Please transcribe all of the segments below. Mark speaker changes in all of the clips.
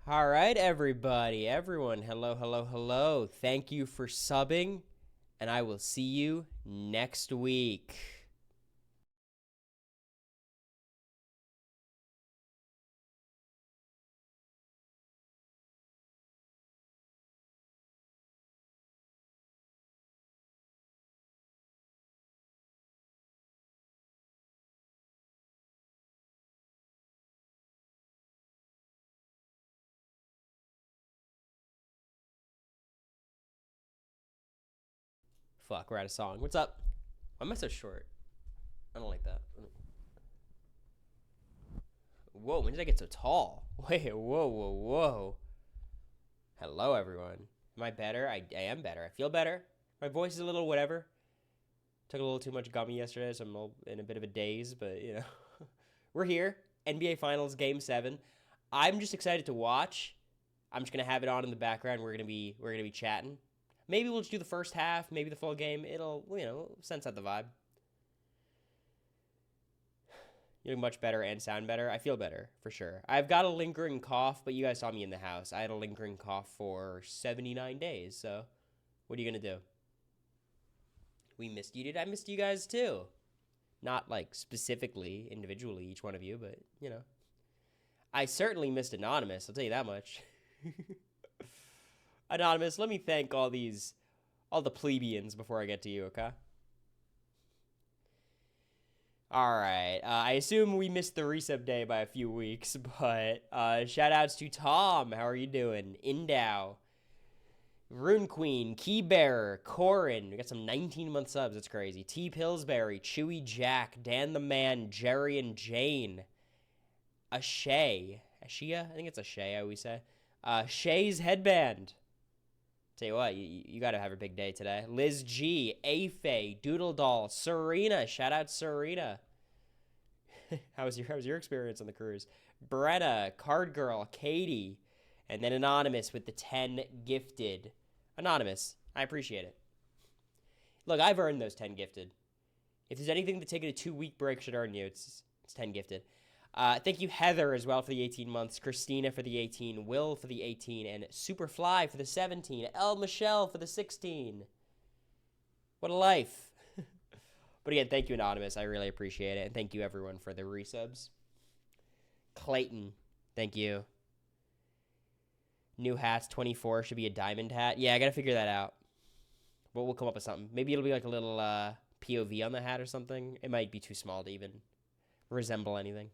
Speaker 1: All right, everybody, everyone, hello, hello, hello. Thank you for subbing, and I will see you next week. Fuck, we're out of song. What's up? Why am I so short? I don't like that. Whoa, when did I get so tall? Wait, whoa, whoa, whoa. Hello, everyone. Am I better? I am better. I feel better. My voice is a little whatever. Took a little too much gummy yesterday, so I'm in a bit of a daze, but, we're here. NBA Finals Game 7. I'm just excited to watch. I'm just gonna have it on in the background. We're gonna be chatting. Maybe we'll just do the first half, maybe the full game. It'll sense out the vibe. You look much better and sound better. I feel better for sure. I've got a lingering cough, but you guys saw me in the house. I had a lingering cough for 79 days. So, what are you gonna do? We missed you, dude. I missed you guys too. Not like specifically, individually, each one of you, but I certainly missed Anonymous. I'll tell you that much. Anonymous, let me thank all the plebeians before I get to you, okay? All right. I assume we missed the resub day by a few weeks, but shout outs to Tom. How are you doing? Indow, Rune Queen, Key Bearer, Corin. We got some 19-month subs. That's crazy. T. Pillsbury, Chewy Jack, Dan the Man, Jerry and Jane, Ashea. Ashia? I think it's Ashea, I always say. Shay's Headband. Tell you what, you got to have a big day today. Liz G, Afe, Doodle Doll, Serena. Shout out Serena. How was your experience on the cruise? Brenna, Card Girl, Katie, and then Anonymous with the 10 gifted. Anonymous, I appreciate it. Look, I've earned those 10 gifted. If there's anything that taking a 2-week break should earn you, it's 10 gifted. Thank you, Heather, as well, for the 18 months. Christina for the 18. Will for the 18. And Superfly for the 17. El Michelle for the 16. What a life. But again, thank you, Anonymous. I really appreciate it. And thank you, everyone, for the resubs. Clayton, thank you. New hats, 24. Should be a diamond hat. Yeah, I got to figure that out. But we'll come up with something. Maybe it'll be like a little POV on the hat or something. It might be too small to even resemble anything.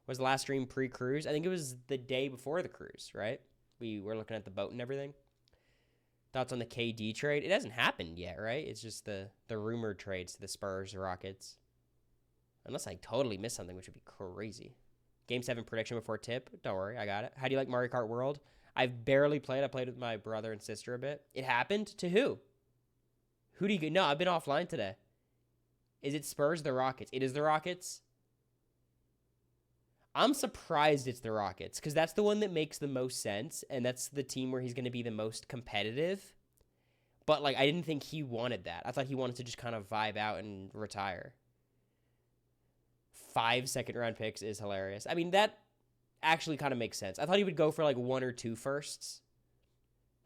Speaker 1: Was the last stream pre-cruise? I think it was the day before the cruise, right? We were looking at the boat and everything. Thoughts on the KD trade? It hasn't happened yet, right? It's just the rumored trades to the Spurs, Rockets. Unless I totally missed something, which would be crazy. Game 7 prediction before tip. Don't worry, I got it. How do you like Mario Kart World? I've barely played. I played with my brother and sister a bit. It happened? To who? Who do you... No, I've been offline today. Is it Spurs, the Rockets? It is the Rockets. I'm surprised it's the Rockets because that's the one that makes the most sense, and that's the team where he's going to be the most competitive. But, I didn't think he wanted that. I thought he wanted to just kind of vibe out and retire. 5 second-round picks is hilarious. I mean, that actually kind of makes sense. I thought he would go for, 1 or 2 firsts.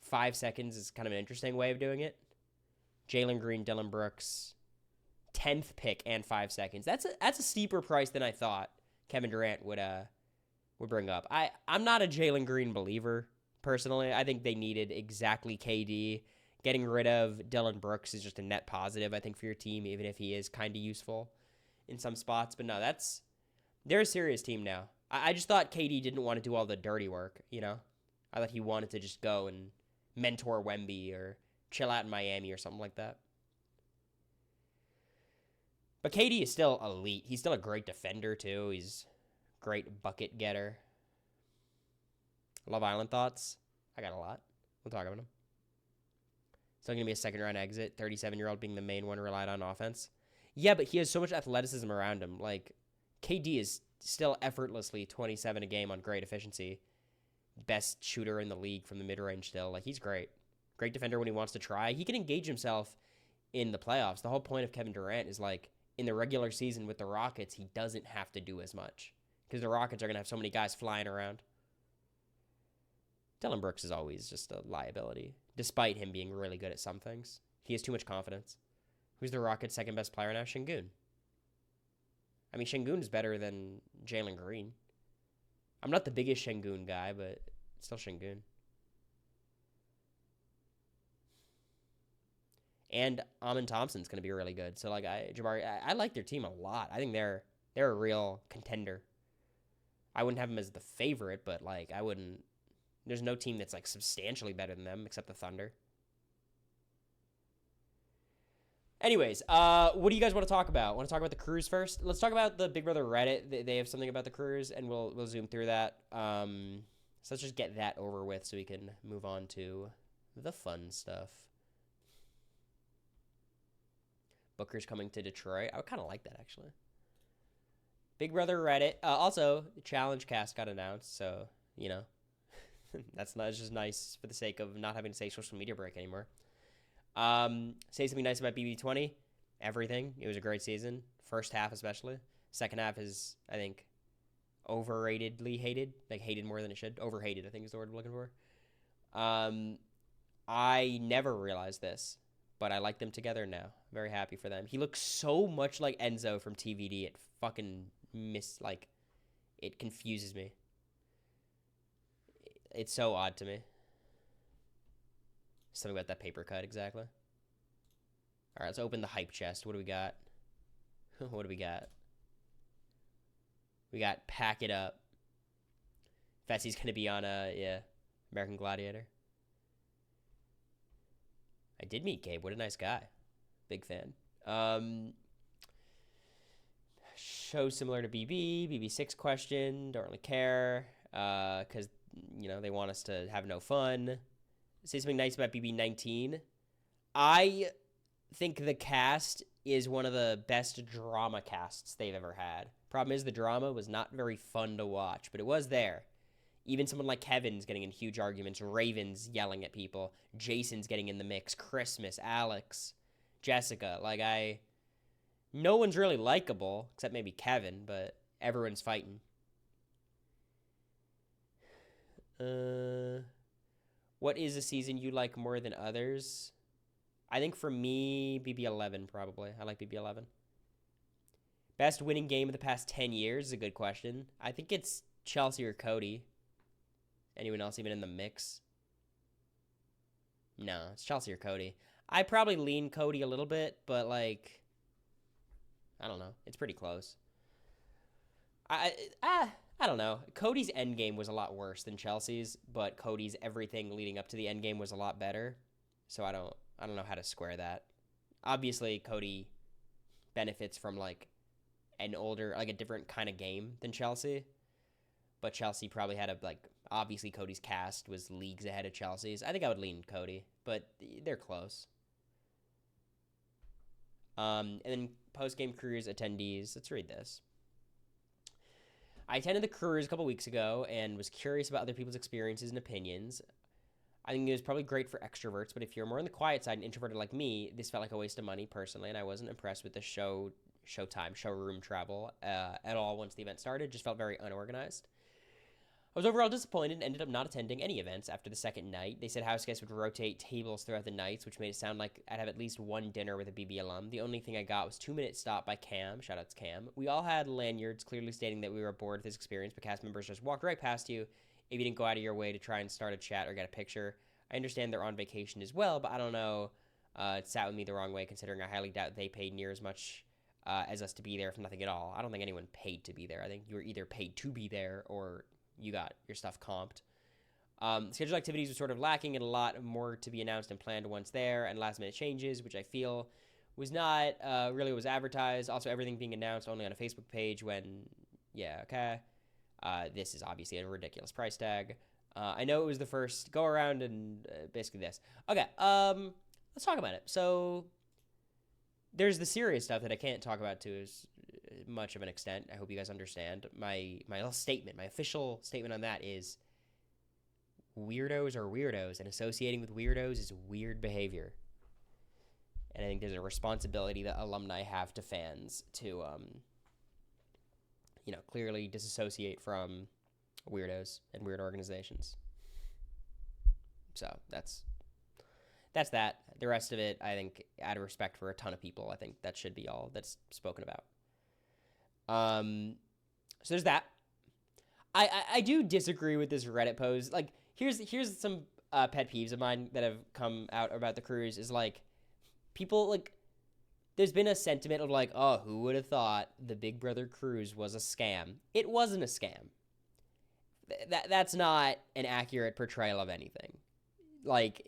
Speaker 1: 5 seconds is kind of an interesting way of doing it. Jalen Green, Dylan Brooks, 10th pick and 5 seconds. That's a steeper price than I thought Kevin Durant would bring up. I'm not a Jalen Green believer, personally. I think they needed exactly KD. Getting rid of Dylan Brooks is just a net positive, I think, for your team, even if he is kind of useful in some spots. But no, they're a serious team now. I just thought KD didn't want to do all the dirty work, I thought he wanted to just go and mentor Wemby or chill out in Miami or something like that. But KD is still elite. He's still a great defender, too. He's a great bucket getter. Love Island thoughts? I got a lot. We'll talk about them. Still going to be a second-round exit. 37-year-old being the main one relied on offense. Yeah, but he has so much athleticism around him. KD is still effortlessly 27 a game on great efficiency. Best shooter in the league from the mid-range still. He's great. Great defender when he wants to try. He can engage himself in the playoffs. The whole point of Kevin Durant is, in the regular season with the Rockets, he doesn't have to do as much because the Rockets are going to have so many guys flying around. Dylan Brooks is always just a liability, despite him being really good at some things. He has too much confidence. Who's the Rockets' second best player now? Şengün. I mean, Şengün is better than Jalen Green. I'm not the biggest Şengün guy, but it's still Şengün. And Amin Thompson's going to be really good. So, like, I like their team a lot. I think they're a real contender. I wouldn't have them as the favorite, but, like, I wouldn't. There's no team that's, like, substantially better than them except the Thunder. Anyways, what do you guys want to talk about? Want to talk about the cruise first? Let's talk about the Big Brother Reddit. They have something about the cruise, and we'll zoom through that. So let's just get that over with so we can move on to the fun stuff. Booker's coming to Detroit. I would kind of like that, actually. Big Brother Reddit. Also, the Challenge Cast got announced, so, you know, that's just nice for the sake of not having to say social media break anymore. Say something nice about BB20. Everything. It was a great season. First half, especially. Second half is, I think, overratedly hated. Like, hated more than it should. Overhated, I think is the word I'm looking for. I never realized this, but I like them together now. Very happy for them. He looks so much like Enzo from TVD. It fucking it confuses me. It's so odd to me. Something about that paper cut, exactly. All right, let's open the hype chest. What do we got? What do we got? We got Pack It Up. Fessy's going to be on, American Gladiator. I did meet Gabe. What a nice guy. Big fan. Show similar to BB. BB6 question. Don't really care. Because, you know, they want us to have no fun. Say something nice about BB19. I think the cast is one of the best drama casts they've ever had. Problem is the drama was not very fun to watch, but it was there. Even someone like Kevin's getting in huge arguments, Raven's yelling at people, Jason's getting in the mix, Christmas, Alex, Jessica. No one's really likable, except maybe Kevin, but everyone's fighting. What is a season you like more than others? I think for me, BB11 probably. I like BB11. Best winning game of the past 10 years is a good question. I think it's Chelsea or Cody. Anyone else even in the mix? No, it's Chelsea or Cody. I probably lean Cody a little bit, but, like, I don't know. It's pretty close. I don't know. Cody's endgame was a lot worse than Chelsea's, but Cody's everything leading up to the endgame was a lot better. So I don't know how to square that. Obviously, Cody benefits from, like, a different kind of game than Chelsea. But Chelsea probably had obviously Cody's cast was leagues ahead of Chelsea's. I think I would lean Cody, but they're close. And then post-game cruise attendees. Let's read this. I attended the cruise a couple weeks ago and was curious about other people's experiences and opinions. I think it was probably great for extroverts, but if you're more on the quiet side and introverted like me, this felt like a waste of money personally, and I wasn't impressed with the showroom travel at all once the event started. Just felt very unorganized. I was overall disappointed and ended up not attending any events after the second night. They said house guests would rotate tables throughout the nights, which made it sound like I'd have at least one dinner with a BB alum. The only thing I got was 2-minute stop by Cam. Shout out to Cam. We all had lanyards clearly stating that we were bored with this experience, but cast members just walked right past you if you didn't go out of your way to try and start a chat or get a picture. I understand they're on vacation as well, but I don't know. It sat with me the wrong way, considering I highly doubt they paid near as much as us to be there for nothing at all. I don't think anyone paid to be there. I think you were either paid to be there or you got your stuff comped. Scheduled activities were sort of lacking and a lot more to be announced and planned once there, and last-minute changes, which I feel was not really what was advertised. Also, everything being announced only on a Facebook page when, this is obviously a ridiculous price tag. I know it was the first go-around and basically this. Okay, let's talk about it. So there's the serious stuff that I can't talk about to as much of an extent. I hope you guys understand. My little statement, my official statement on that is weirdos are weirdos, and associating with weirdos is weird behavior. And I think there's a responsibility that alumni have to fans to, clearly disassociate from weirdos and weird organizations. So that's that. The rest of it, I think, out of respect for a ton of people, I think that should be all that's spoken about. So there's that. I do disagree with this Reddit post. Like, here's some pet peeves of mine that have come out about the cruise. Is like, people like, there's been a sentiment of like, oh, who would have thought the Big Brother cruise was a scam? It wasn't a scam. That's not an accurate portrayal of anything. Like,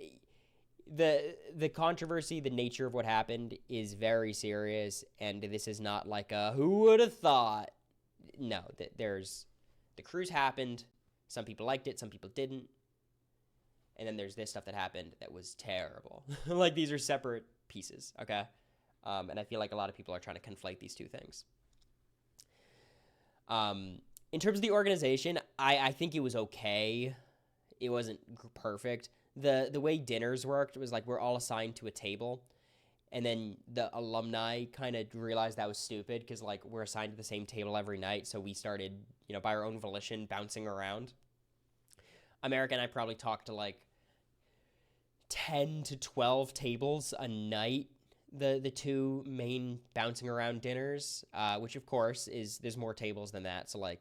Speaker 1: the controversy, the nature of what happened is very serious, and this is not like a who would have thought. No, there's the cruise happened. Some people liked it, some people didn't. And then there's this stuff that happened that was terrible. Like, these are separate pieces, okay? And I feel like a lot of people are trying to conflate these two things. In terms of the organization, I think it was okay. It wasn't perfect. The way dinners worked was like we're all assigned to a table. And then the alumni kind of realized that was stupid because, like, we're assigned to the same table every night. So we started, by our own volition, bouncing around. America and I probably talked to, like, 10 to 12 tables a night, the two main bouncing around dinners, which, of course, there's more tables than that. So, like,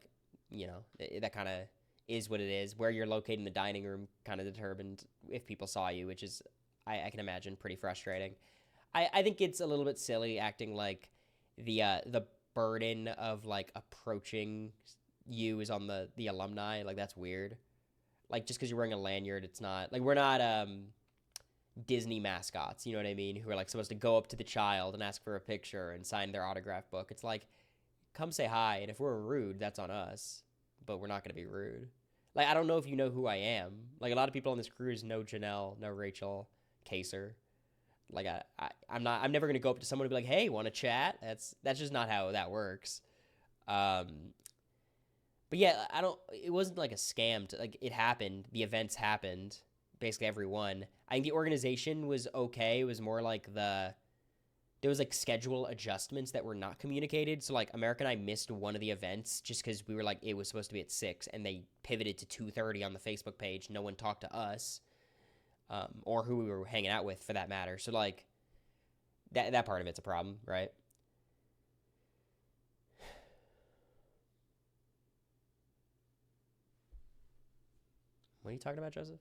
Speaker 1: that kind of is what it is. Where you're located in the dining room kind of determined if people saw you, which is, I can imagine, pretty frustrating. I think it's a little bit silly acting like the burden of, like, approaching you is on the alumni. Like, that's weird. Like, just because you're wearing a lanyard, it's not like we're not Disney mascots, you know what I mean, who are, like, supposed to go up to the child and ask for a picture and sign their autograph book. It's like, come say hi, and if we're rude, that's on us, but we're not going to be rude. Like, I don't know if you know who I am. Like, a lot of people on this cruise know Janelle, know Rachel, Kaser. Like, I'm never going to go up to someone and be like, hey, want to chat? That's just not how that works. But yeah, it wasn't like a scam. Like, it happened. The events happened. Basically everyone. I think the organization was okay. It was more like there was, like, schedule adjustments that were not communicated. So, like, America and I missed one of the events just because we were like, it was supposed to be at 6 and they pivoted to 2:30 on the Facebook page. No one talked to us. Or who we were hanging out with, for that matter. So, like, that part of it's a problem, right? What are you talking about, Joseph?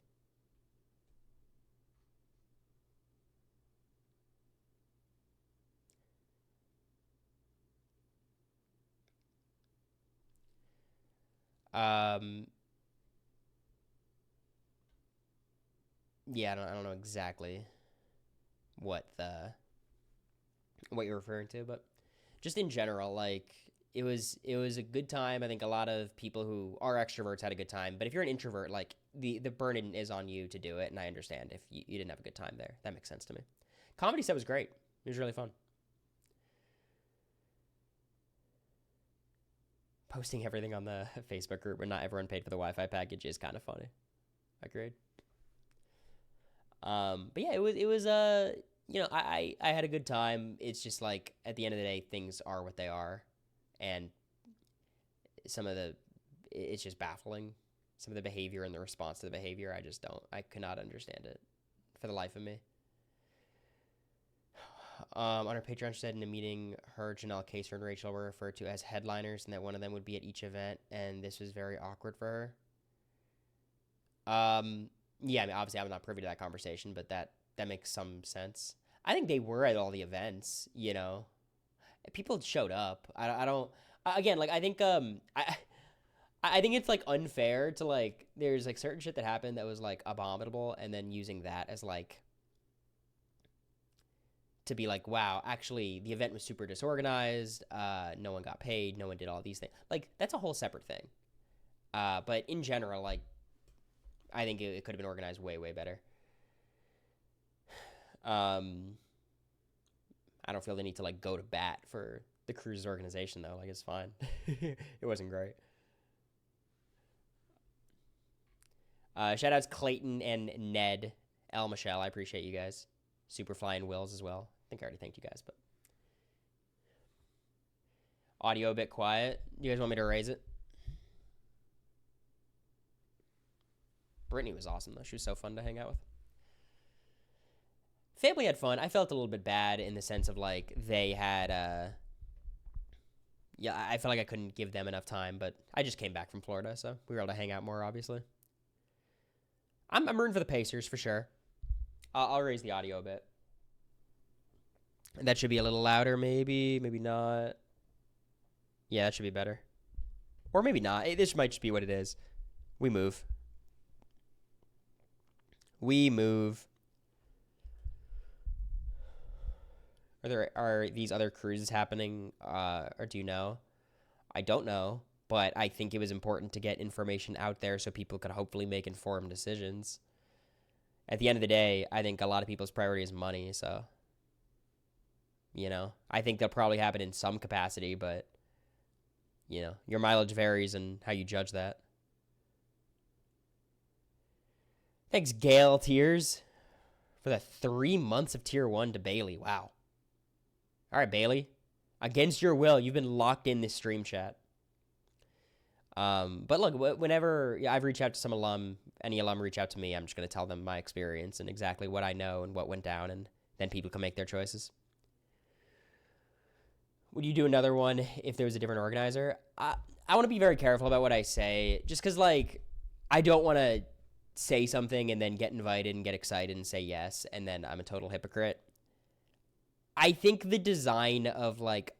Speaker 1: Um, yeah, I don't know exactly what you're referring to, but just in general, like, it was a good time. I think a lot of people who are extroverts had a good time, but if you're an introvert, like, the burden is on you to do it, and I understand if you didn't have a good time there. That makes sense to me. Comedy set was great. It was really fun. Posting everything on the Facebook group where not everyone paid for the Wi-Fi package is kind of funny. Agreed. But yeah, it was I had a good time. It's just like, at the end of the day, things are what they are, and it's just baffling. Some of the behavior and the response to the behavior, I could not understand it for the life of me. On our Patreon, she said in a meeting, her, Janelle, Kaser, and Rachel were referred to as headliners, and that one of them would be at each event, and this was very awkward for her. Yeah, I mean, obviously, I'm not privy to that conversation, but that makes some sense. I think they were at all the events. People showed up. I don't. Again, like, I think I think it's, like, unfair to, like, there's, like, certain shit that happened that was, like, abominable, and then using that as, like, to be like, wow, actually, the event was super disorganized. No one got paid. No one did all these things. Like, that's a whole separate thing. But in general, like, I think it could have been organized way, way better. I don't feel the need to, like, go to bat for the cruise's organization, though. Like, it's fine. It wasn't great. Shout outs Clayton and Ned, L. Michelle. I appreciate you guys. Superfly and Wills as well. I think I already thanked you guys, but audio a bit quiet. You guys want me to raise it? Brittany was awesome, though. She was so fun to hang out with. Family had fun. I felt a little bit bad in the sense of, like, they had, yeah, I felt like I couldn't give them enough time, but I just came back from Florida, so we were able to hang out more, obviously. I'm rooting for the Pacers, for sure. I'll raise the audio a bit. That should be a little louder, maybe. Maybe not. Yeah, that should be better. Or maybe not. This might just be what it is. We move. We move. Are these other cruises happening, or do you know? I don't know, but I think it was important to get information out there so people could hopefully make informed decisions. At the end of the day, I think a lot of people's priority is money, so, you know, I think they'll probably happen in some capacity, but, you know, your mileage varies and how you judge that. Thanks, Gale Tears, for the 3 months of Tier 1 to Bailey. Wow. All right, Bailey. Against your will, you've been locked in this stream chat. But look, whenever I've reached out to some alum, any alum reach out to me, I'm just going to tell them my experience and exactly what I know and what went down, and then people can make their choices. Would you do another one if there was a different organizer? I want to be very careful about what I say, just because, like, I don't want to say something and then get invited and get excited and say yes, and then I'm a total hypocrite. I think the design of, like,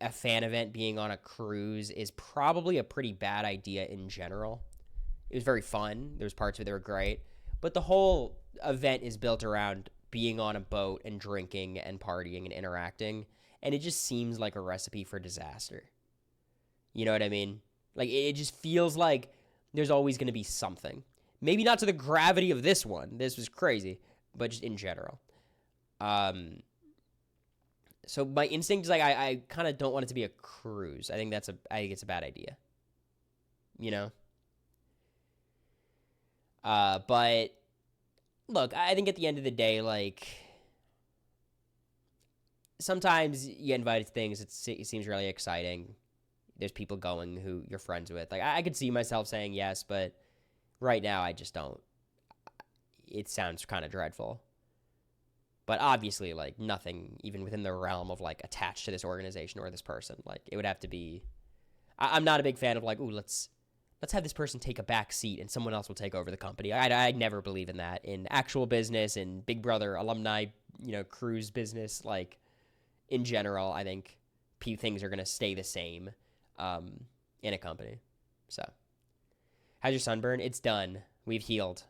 Speaker 1: a fan event being on a cruise is probably a pretty bad idea in general. It was very fun. There was parts of it that were great. But the whole event is built around being on a boat and drinking and partying and interacting. And it just seems like a recipe for disaster. You know what I mean? Like, it just feels like there's always going to be something. Maybe not to the gravity of this one. This was crazy. But just in general. So my instinct is like I kind of don't want it to be a cruise. I think it's a bad idea. You know? But look, I think at the end of the day, like, sometimes you get invited to things, it seems really exciting. There's people going who you're friends with. Like, I could see myself saying yes, but right now I just don't. It sounds kind of dreadful. But obviously, like, nothing even within the realm of, like, attached to this organization or this person. Like, it would have to be... I'm not a big fan of, like, ooh, let's have this person take a back seat and someone else will take over the company. I never believe in that. In actual business, in Big Brother, alumni, you know, cruise business, like, in general, I think things are going to stay the same in a company. So, how's your sunburn? It's done. We've healed.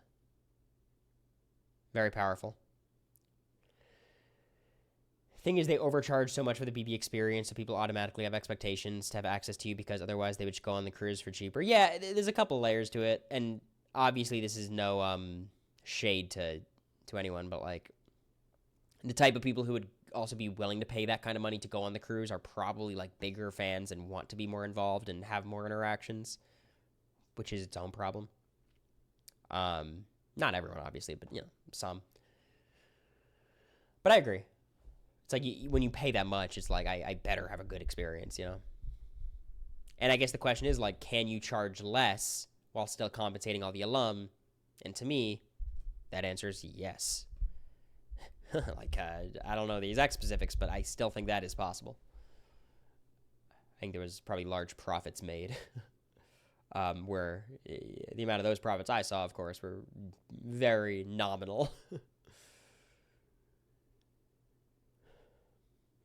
Speaker 1: Very powerful. Thing is, they overcharge so much for the BB experience, so people automatically have expectations to have access to you because otherwise they would just go on the cruise for cheaper. Yeah, there's a couple layers to it, and obviously this is no shade to anyone, but, like, the type of people who would also be willing to pay that kind of money to go on the cruise are probably, like, bigger fans and want to be more involved and have more interactions, which is its own problem. Not everyone, obviously, but, you know, some. But I agree. It's like when you pay that much, it's like, I better have a good experience, you know? And I guess the question is, like, can you charge less while still compensating all the alum? And to me, that answer is yes. Like, I don't know the exact specifics, but I still think that is possible. I think there was probably large profits made. Where the amount of those profits I saw, of course, were very nominal.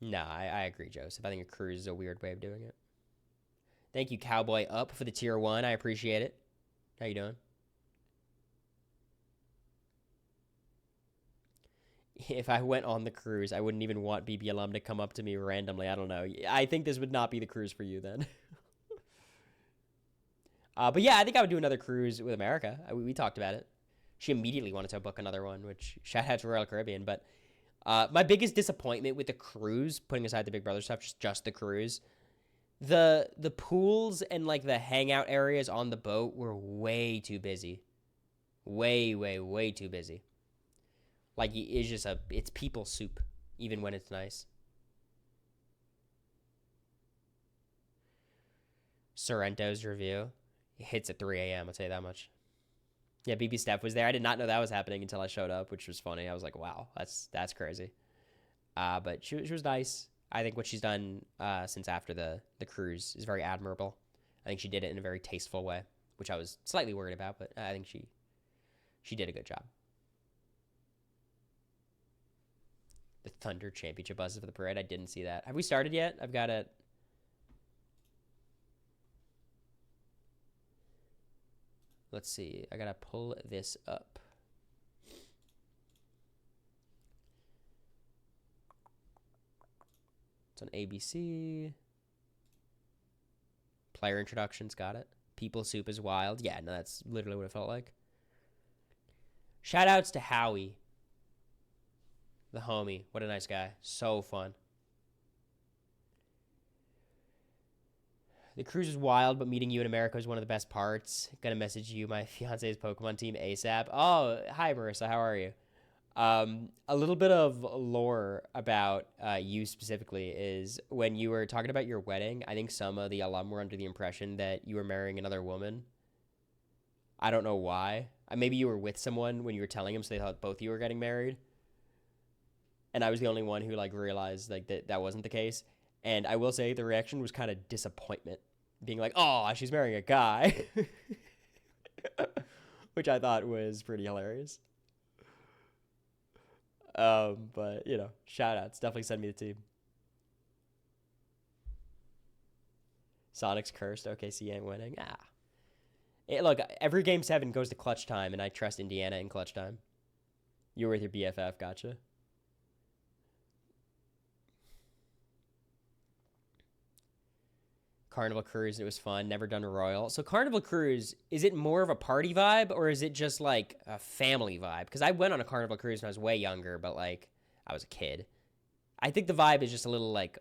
Speaker 1: No, I agree, Joseph. I think a cruise is a weird way of doing it. Thank you, Cowboy Up, for the tier 1. I appreciate it. How you doing? If I went on the cruise, I wouldn't even want BB alum to come up to me randomly. I don't know. I think this would not be the cruise for you then. But yeah, I think I would do another cruise with America. We talked about it. She immediately wanted to book another one, which shout out to Royal Caribbean, but... my biggest disappointment with the cruise, putting aside the Big Brother stuff, just the cruise, the pools and, like, the hangout areas on the boat were way too busy. Way too busy. Like, it's people soup, even when it's nice. Sorrento's review. It hits at 3 a.m., I'll tell you that much. Yeah, BB Steph was there. I did not know that was happening until I showed up, which was funny. I was like, wow, that's crazy. But she was nice. I think what she's done since after the cruise is very admirable. I think she did it in a very tasteful way, which I was slightly worried about, but I think she did a good job. The Thunder Championship buses for the parade. I didn't see that. Have we started yet? I've got it. Let's see. I gotta pull this up. It's on ABC. Player introductions, got it. People Soup is wild. Yeah, no, that's literally what it felt like. Shout outs to Howie. The homie. What a nice guy. So fun. The cruise is wild, but meeting you in America was one of the best parts. Gonna message you, my fiance's Pokemon team ASAP. Oh, hi, Marissa. How are you? A little bit of lore about you specifically is when you were talking about your wedding, I think some of the alum were under the impression that you were marrying another woman. I don't know why. Maybe you were with someone when you were telling them, so they thought both of you were getting married. And I was the only one who like realized like that wasn't the case. And I will say the reaction was kind of disappointment, being like, "Oh, she's marrying a guy," which I thought was pretty hilarious. But you know, shout outs. Definitely send me the team. Sonic's cursed. OKC ain't winning. Look, every game 7 goes to clutch time, and I trust Indiana in clutch time. You're with your BFF, gotcha. Carnival Cruise, it was fun. Never done a Royal. So Carnival Cruise, is it more of a party vibe or is it just like a family vibe? Because I went on a Carnival Cruise when I was way younger, but like I was a kid. I think the vibe is just a little like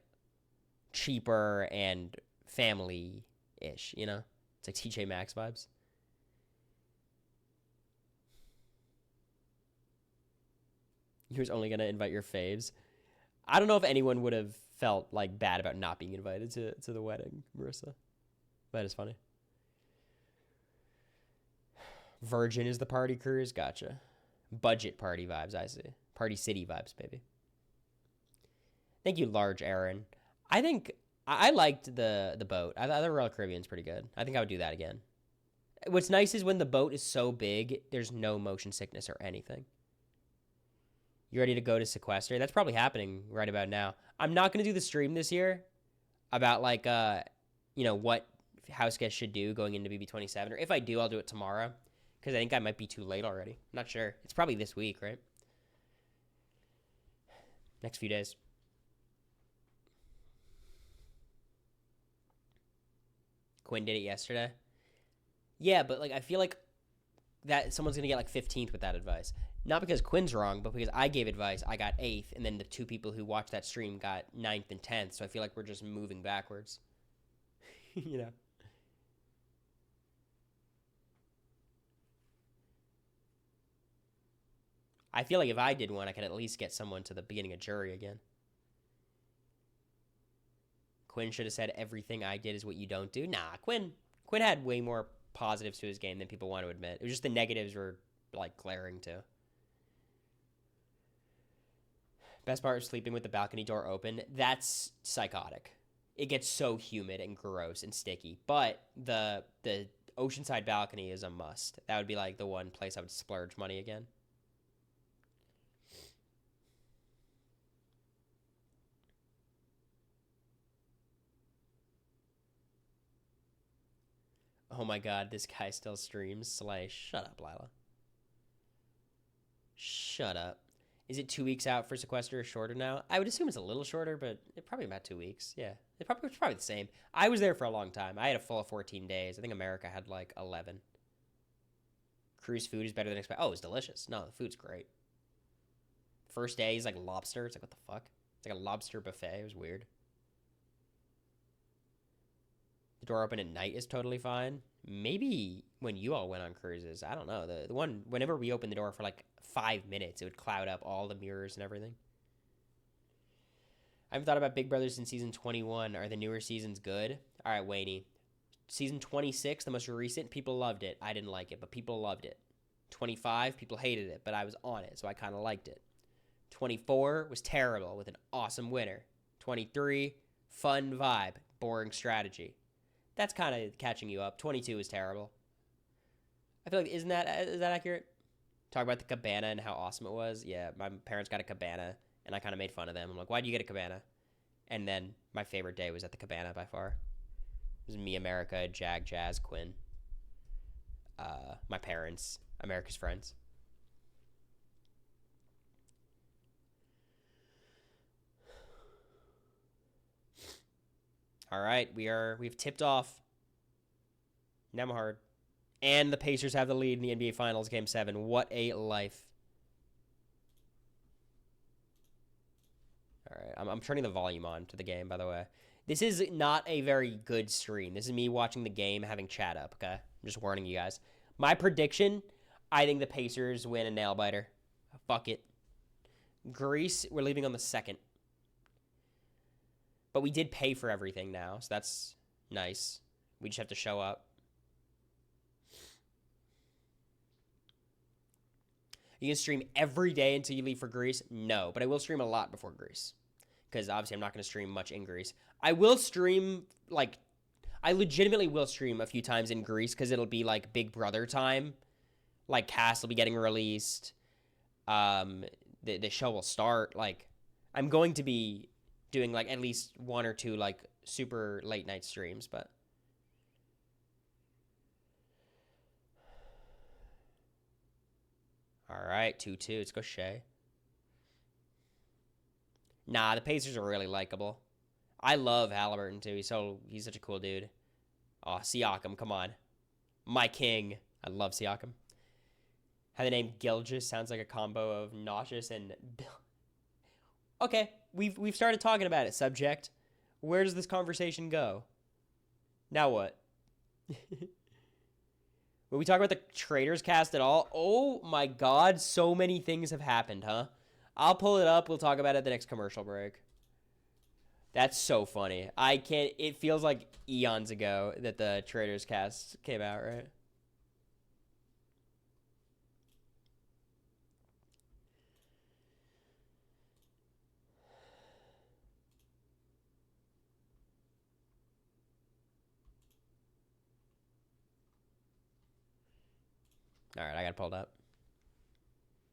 Speaker 1: cheaper and family-ish, you know? It's like TJ Maxx vibes. You was only going to invite your faves. I don't know if anyone would have felt like bad about not being invited to the wedding, Marissa. That is funny. Virgin is the party cruise. Gotcha. Budget party vibes, I see. Party city vibes, baby. Thank you, Large Aaron. I think I liked the boat. I thought the Royal Caribbean's pretty good. I think I would do that again. What's nice is when the boat is so big, there's no motion sickness or anything. You ready to go to sequester? That's probably happening right about now. I'm not going to do the stream this year about like, what house guests should do going into BB27. Or if I do, I'll do it tomorrow because I think I might be too late already. I'm not sure. It's probably this week, right? Next few days. Quinn did it yesterday. Yeah, but like I feel like that someone's going to get like 15th with that advice. Not because Quinn's wrong, but because I gave advice, I got 8th, and then the 2 people who watched that stream got 9th and 10th, so I feel like we're just moving backwards. You know? I feel like if I did one, I could at least get someone to the beginning of jury again. Quinn should have said everything I did is what you don't do. Nah, Quinn had way more positives to his game than people want to admit. It was just the negatives were, like, glaring, too. Best part of sleeping with the balcony door open, that's psychotic. It gets so humid and gross and sticky. But the oceanside balcony is a must. That would be like the one place I would splurge money again. Oh my god, this guy still streams. Slay. Shut up, Lila. Shut up. Is it 2 weeks out for sequester or shorter now? I would assume it's a little shorter, but probably about 2 weeks. Yeah, it's probably the same. I was there for a long time. I had a full 14 days. I think America had like 11. Cruise food is better than expected. Oh, it's delicious. No, the food's great. First day is like lobster. It's like, what the fuck? It's like a lobster buffet. It was weird. The door open at night is totally fine. Maybe when you all went on cruises, I don't know. The one, whenever we opened the door for like 5 minutes, it would cloud up all the mirrors and everything. I haven't thought about Big Brother since season 21. Are the newer seasons good? All right, Wayne. Season 26, the most recent, people loved it. I didn't like it, but people loved it. 25, people hated it, but I was on it, so I kind of liked it. 24 was terrible with an awesome winner. 23, fun vibe, boring strategy. That's kind of catching you up. 22 is terrible. I feel like, is that accurate? Talk about the cabana and how awesome it was. Yeah, my parents got a cabana, and I kind of made fun of them. I'm like, why'd you get a cabana? And then my favorite day was at the cabana by far. It was me, America, Jag, Jazz, Quinn. My parents, America's friends. All right, we've tipped off. Nemhard. And the Pacers have the lead in the NBA Finals, Game 7. What a life. All right, I'm turning the volume on to the game, by the way. This is not a very good stream. This is me watching the game, having chat up, okay? I'm just warning you guys. My prediction, I think the Pacers win a nail-biter. Fuck it. Greece, we're leaving on the 2nd. But we did pay for everything now, so that's nice. We just have to show up. You can stream every day until you leave for Greece? No, but I will stream a lot before Greece. Because obviously I'm not going to stream much in Greece. I will stream, like, I legitimately will stream a few times in Greece because it'll be, like, Big Brother time. Like, Cast will be getting released. The show will start. Like, I'm going to be doing, like, at least 1 or 2, like, super late night streams, but... All right, 2-2. Let's go Shea. Nah, the Pacers are really likable. I love Halliburton, too. He's such a cool dude. Oh, Siakam, come on. My king. I love Siakam. How the name Gilgis sounds like a combo of nauseous and... Okay, we've started talking about it, subject. Where does this conversation go? Now what? Will we talk about the Traitors cast at all? Oh my god, so many things have happened, huh? I'll pull it up. We'll talk about it at the next commercial break. That's so funny. I can't... It feels like eons ago that the Traitors cast came out, right? All right, I got it pulled up.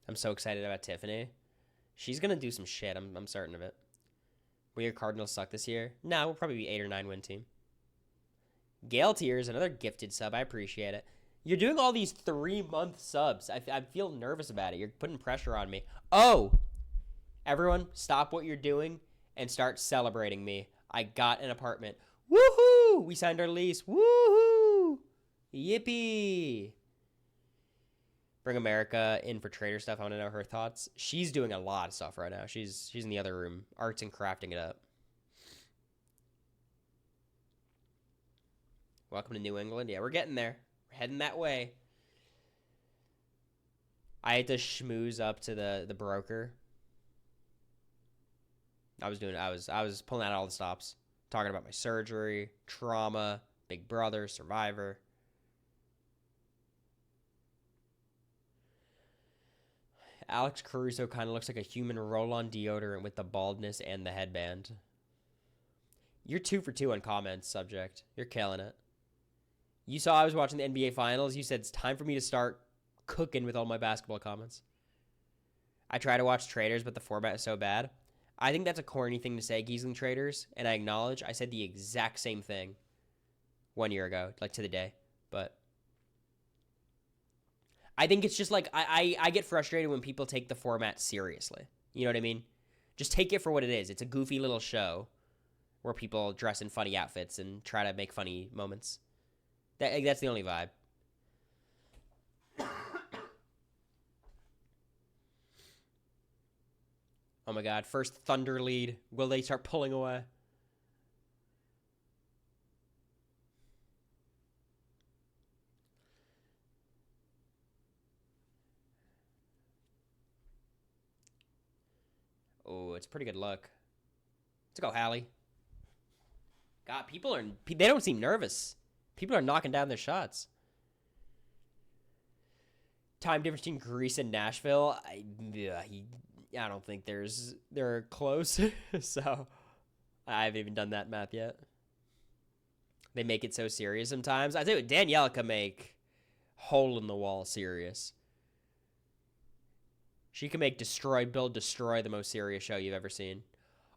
Speaker 1: I'm so excited about Tiffany. She's going to do some shit. I'm certain of it. Will your Cardinals suck this year? No, we'll probably be 8 or 9 win team. Gale Tears, another gifted sub. I appreciate it. You're doing all these 3-month subs. I feel nervous about it. You're putting pressure on me. Oh! Everyone, stop what you're doing and start celebrating me. I got an apartment. Woohoo! We signed our lease. Woohoo! Yippee! Bring America in for trader stuff. I want to know her thoughts. She's doing a lot of stuff right now. She's in the other room, arts and crafting it up. Welcome to New England. Yeah, we're getting there. We're heading that way. I had to schmooze up to the broker. I was pulling out all the stops, talking about my surgery, trauma, Big Brother, Survivor. Alex Caruso kind of looks like a human roll-on deodorant with the baldness and the headband. You're 2 for 2 on comments, subject. You're killing it. You saw I was watching the NBA Finals. You said it's time for me to start cooking with all my basketball comments. I try to watch Traitors, but the format is so bad. I think that's a corny thing to say, Giesling Traitors, and I acknowledge I said the exact same thing 1 year ago, like to the day, but... I think it's just like, I get frustrated when people take the format seriously. You know what I mean? Just take it for what it is. It's a goofy little show where people dress in funny outfits and try to make funny moments. That's the only vibe. Oh my god, first Thunder lead. Will they start pulling away? Oh, it's a pretty good look. Let's go, Hallie. God, they don't seem nervous. People are knocking down their shots. time difference between Greece and Nashville, I don't think they're close. So I haven't even done that math yet. They make it so serious sometimes. I tell you what, Danielle can make hole in the wall serious. She can make Destroy, Build, Destroy the most serious show you've ever seen.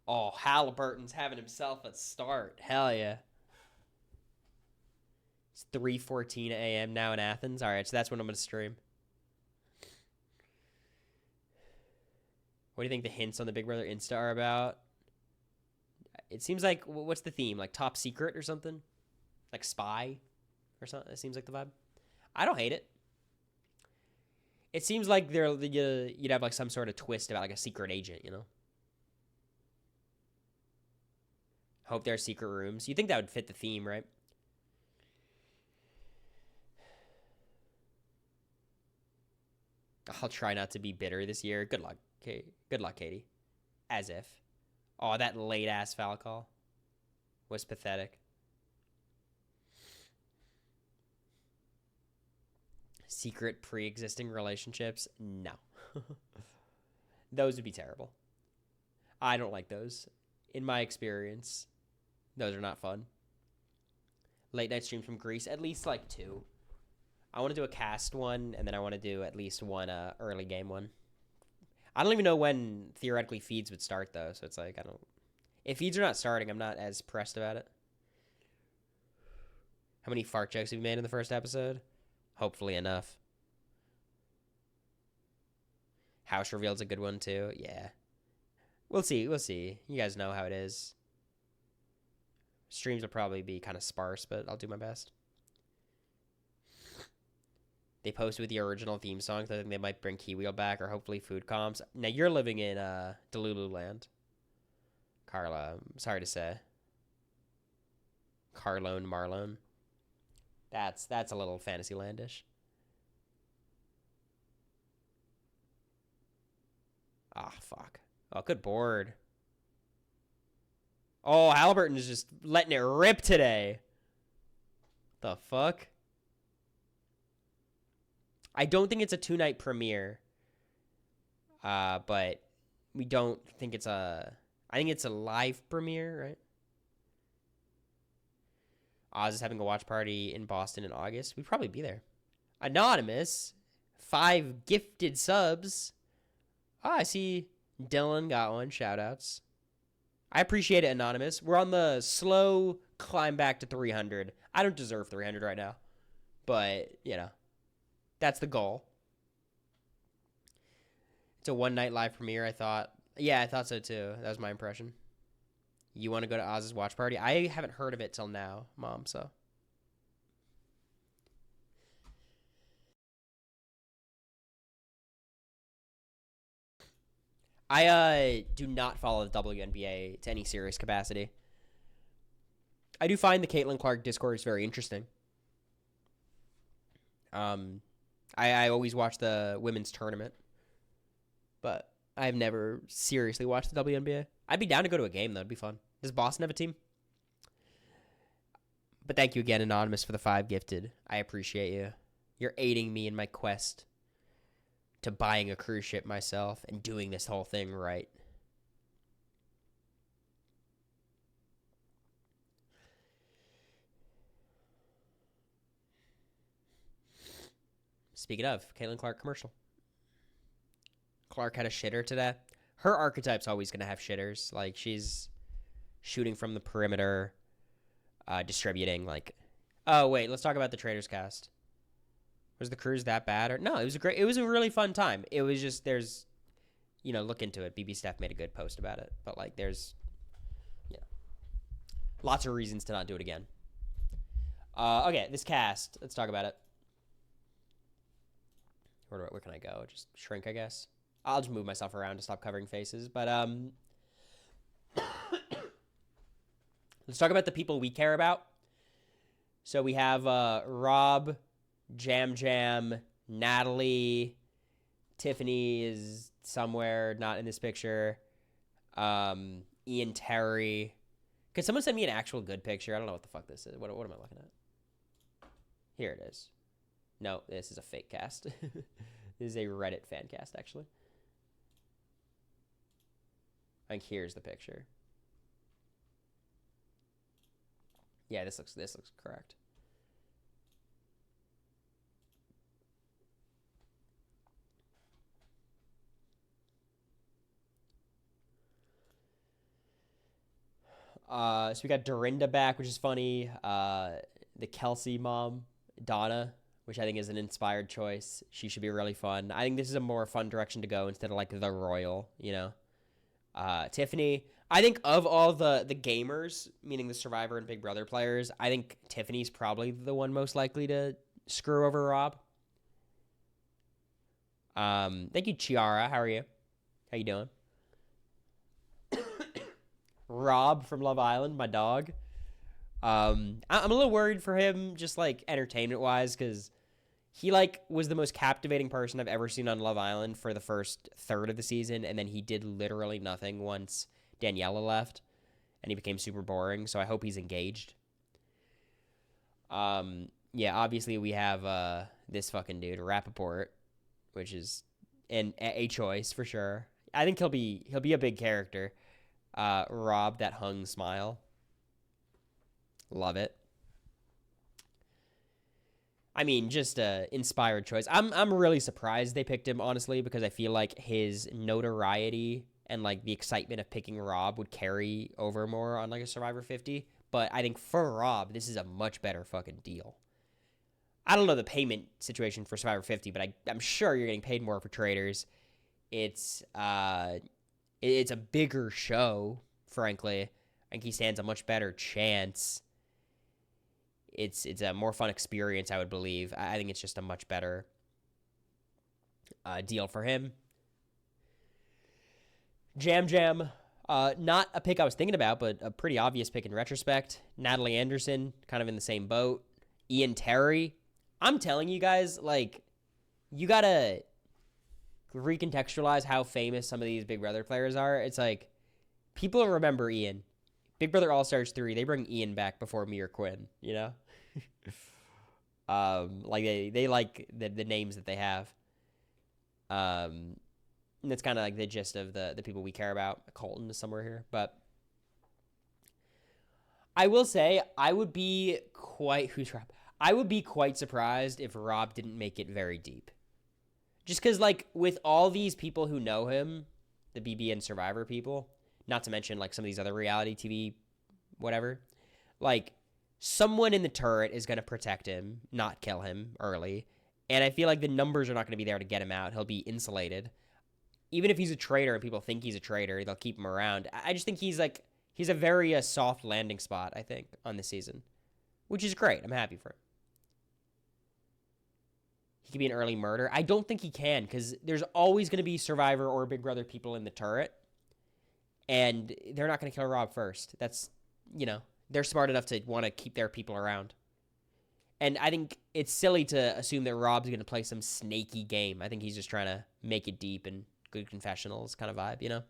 Speaker 1: Oh, Halliburton's having himself a start. Hell yeah. It's 3:14 a.m. now in Athens. All right, so that's when I'm going to stream. What do you think the hints on the Big Brother Insta are about? It seems like, what's the theme? Like top secret or something? Like spy or something? It seems like the vibe. I don't hate it. It seems like you'd have like some sort of twist about like a secret agent, you know? Hope there are secret rooms. You think that would fit the theme, right? I'll try not to be bitter this year. Good luck. Okay. Good luck, Katie. As if. Oh, that late-ass foul call was pathetic. Secret pre-existing relationships? No. Those would be terrible. I don't like those. In my experience, those are not fun. Late night streams from Greece, at least like 2. I want to do a cast one, and then I want to do at least one early game one. I don't even know when theoretically feeds would start though, so it's like if feeds are not starting, I'm not as pressed about it. How many fart jokes have you made in the first episode? Hopefully enough. House reveal's a good one too. Yeah. We'll see. We'll see. You guys know how it is. Streams will probably be kind of sparse, but I'll do my best. They posted with the original theme songs. I think they might bring Keywheel back or hopefully food comps. Now, you're living in Delulu land. Carla, I'm sorry to say. Carlone Marlone. That's a little Fantasylandish. Ah, fuck. Oh, good board. Oh, Halliburton is just letting it rip today. The fuck? I don't think it's a 2-night premiere. But we don't think it's I think it's a live premiere, right? Oz is having a watch party in Boston in August. We'd probably be there. Anonymous. 5 gifted subs. I see Dylan got one. Shoutouts. I appreciate it, Anonymous. We're on the slow climb back to 300. I don't deserve 300 right now. But, that's the goal. It's a 1-night live premiere, I thought. Yeah, I thought so too. That was my impression. You want to go to Oz's watch party? I haven't heard of it till now, Mom, so. I do not follow the WNBA to any serious capacity. I do find the Caitlin Clark discourse very interesting. I always watch the women's tournament, but I've never seriously watched the WNBA. I'd be down to go to a game, though. It'd be fun. Does Boston have a team? But thank you again, Anonymous, for the 5 gifted. I appreciate you. You're aiding me in my quest to buying a cruise ship myself and doing this whole thing right. Speaking of, Caitlin Clark commercial. Clark had a shitter today. Her archetype's always going to have shitters. Like, she's shooting from the perimeter, distributing, like... Oh, wait, let's talk about the Traitors cast. Was the cruise that bad? Or no, it was a really fun time. It was just, there's, look into it. BB Steph made a good post about it. But, like, there's, lots of reasons to not do it again. Okay, this cast. Let's talk about it. Where can I go? Just shrink, I guess. I'll just move myself around to stop covering faces. But let's talk about the people we care about. So we have Rob, Jam, Natalie, Tiffany is somewhere not in this picture. Ian Terry. Could someone send me an actual good picture? I don't know what the fuck this is. What am I looking at? Here it is. No, this is a fake cast. This is a Reddit fan cast, actually. I think here's the picture. Yeah, this looks correct. So we got Dorinda back, which is funny. The Kelsey mom, Donna, which I think is an inspired choice. She should be really fun. I think this is a more fun direction to go instead of like the royal, you know. Tiffany. I think of all the gamers, meaning the Survivor and Big Brother players, I think Tiffany's probably the one most likely to screw over Rob. Thank you, Chiara. How are you? How you doing? Rob from Love Island, my dog. I'm a little worried for him, just like entertainment wise, because he like was the most captivating person I've ever seen on Love Island for the first third of the season, and then he did literally nothing once Daniela left, and he became super boring. So I hope he's engaged. Yeah, obviously we have this fucking dude, Rappaport, which is a choice for sure. I think he'll be a big character. Rob, that hung smile. Love it. I mean, just a inspired choice. I'm really surprised they picked him, honestly, because I feel like his notoriety and like the excitement of picking Rob would carry over more on like a Survivor 50. But I think for Rob, this is a much better fucking deal. I don't know the payment situation for Survivor 50, but I'm sure you're getting paid more for Traitors. It's a bigger show, frankly. I think he stands a much better chance. It's a more fun experience, I would believe. I think it's just a much better deal for him. Jam Jam, not a pick I was thinking about, but a pretty obvious pick in retrospect. Natalie Anderson, kind of in the same boat. Ian Terry. I'm telling you guys, like, you gotta recontextualize how famous some of these Big Brother players are. It's like, people remember Ian. Big Brother All-Stars 3, they bring Ian back before me or Quinn, you know? Like, they like the names that they have. And that's kind of like the gist of the people we care about. Colton is somewhere here. But I will say, I would be quite... Who's Rob? I would be quite surprised if Rob didn't make it very deep. Just because, like, with all these people who know him, the BB and Survivor people, not to mention, like, some of these other reality TV, whatever, like, someone in the turret is going to protect him, not kill him early. And I feel like the numbers are not going to be there to get him out. He'll be insulated. Even if he's a traitor and people think he's a traitor, they'll keep him around. I just think he's a very soft landing spot, I think, on this season, which is great. I'm happy for him. He could be an early murder. I don't think he can, because there's always going to be Survivor or Big Brother people in the turret, and they're not going to kill Rob first. That's, you know, they're smart enough to want to keep their people around. And I think it's silly to assume that Rob's going to play some snaky game. I think he's just trying to make it deep and good confessionals kind of vibe, you know?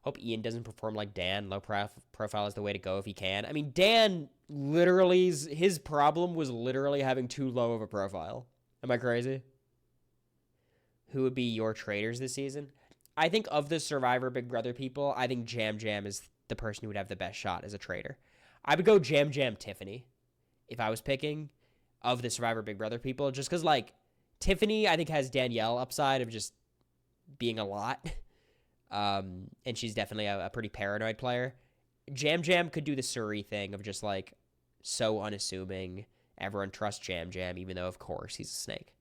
Speaker 1: Hope Ian doesn't perform like Dan. Low profile is the way to go if he can. I mean, Dan literally, his problem was literally having too low of a profile. Am I crazy? Who would be your traitors this season? I think of the Survivor Big Brother people, I think Jam Jam is the person who would have the best shot as a traitor. I would go Jam Jam Tiffany if I was picking of the Survivor Big Brother people, just because, like, Tiffany, I think, has Danielle upside of just being a lot. And she's definitely a pretty paranoid player. Jam Jam could do the Suri thing of just, like, so unassuming. Everyone trusts Jam Jam, even though, of course, he's a snake.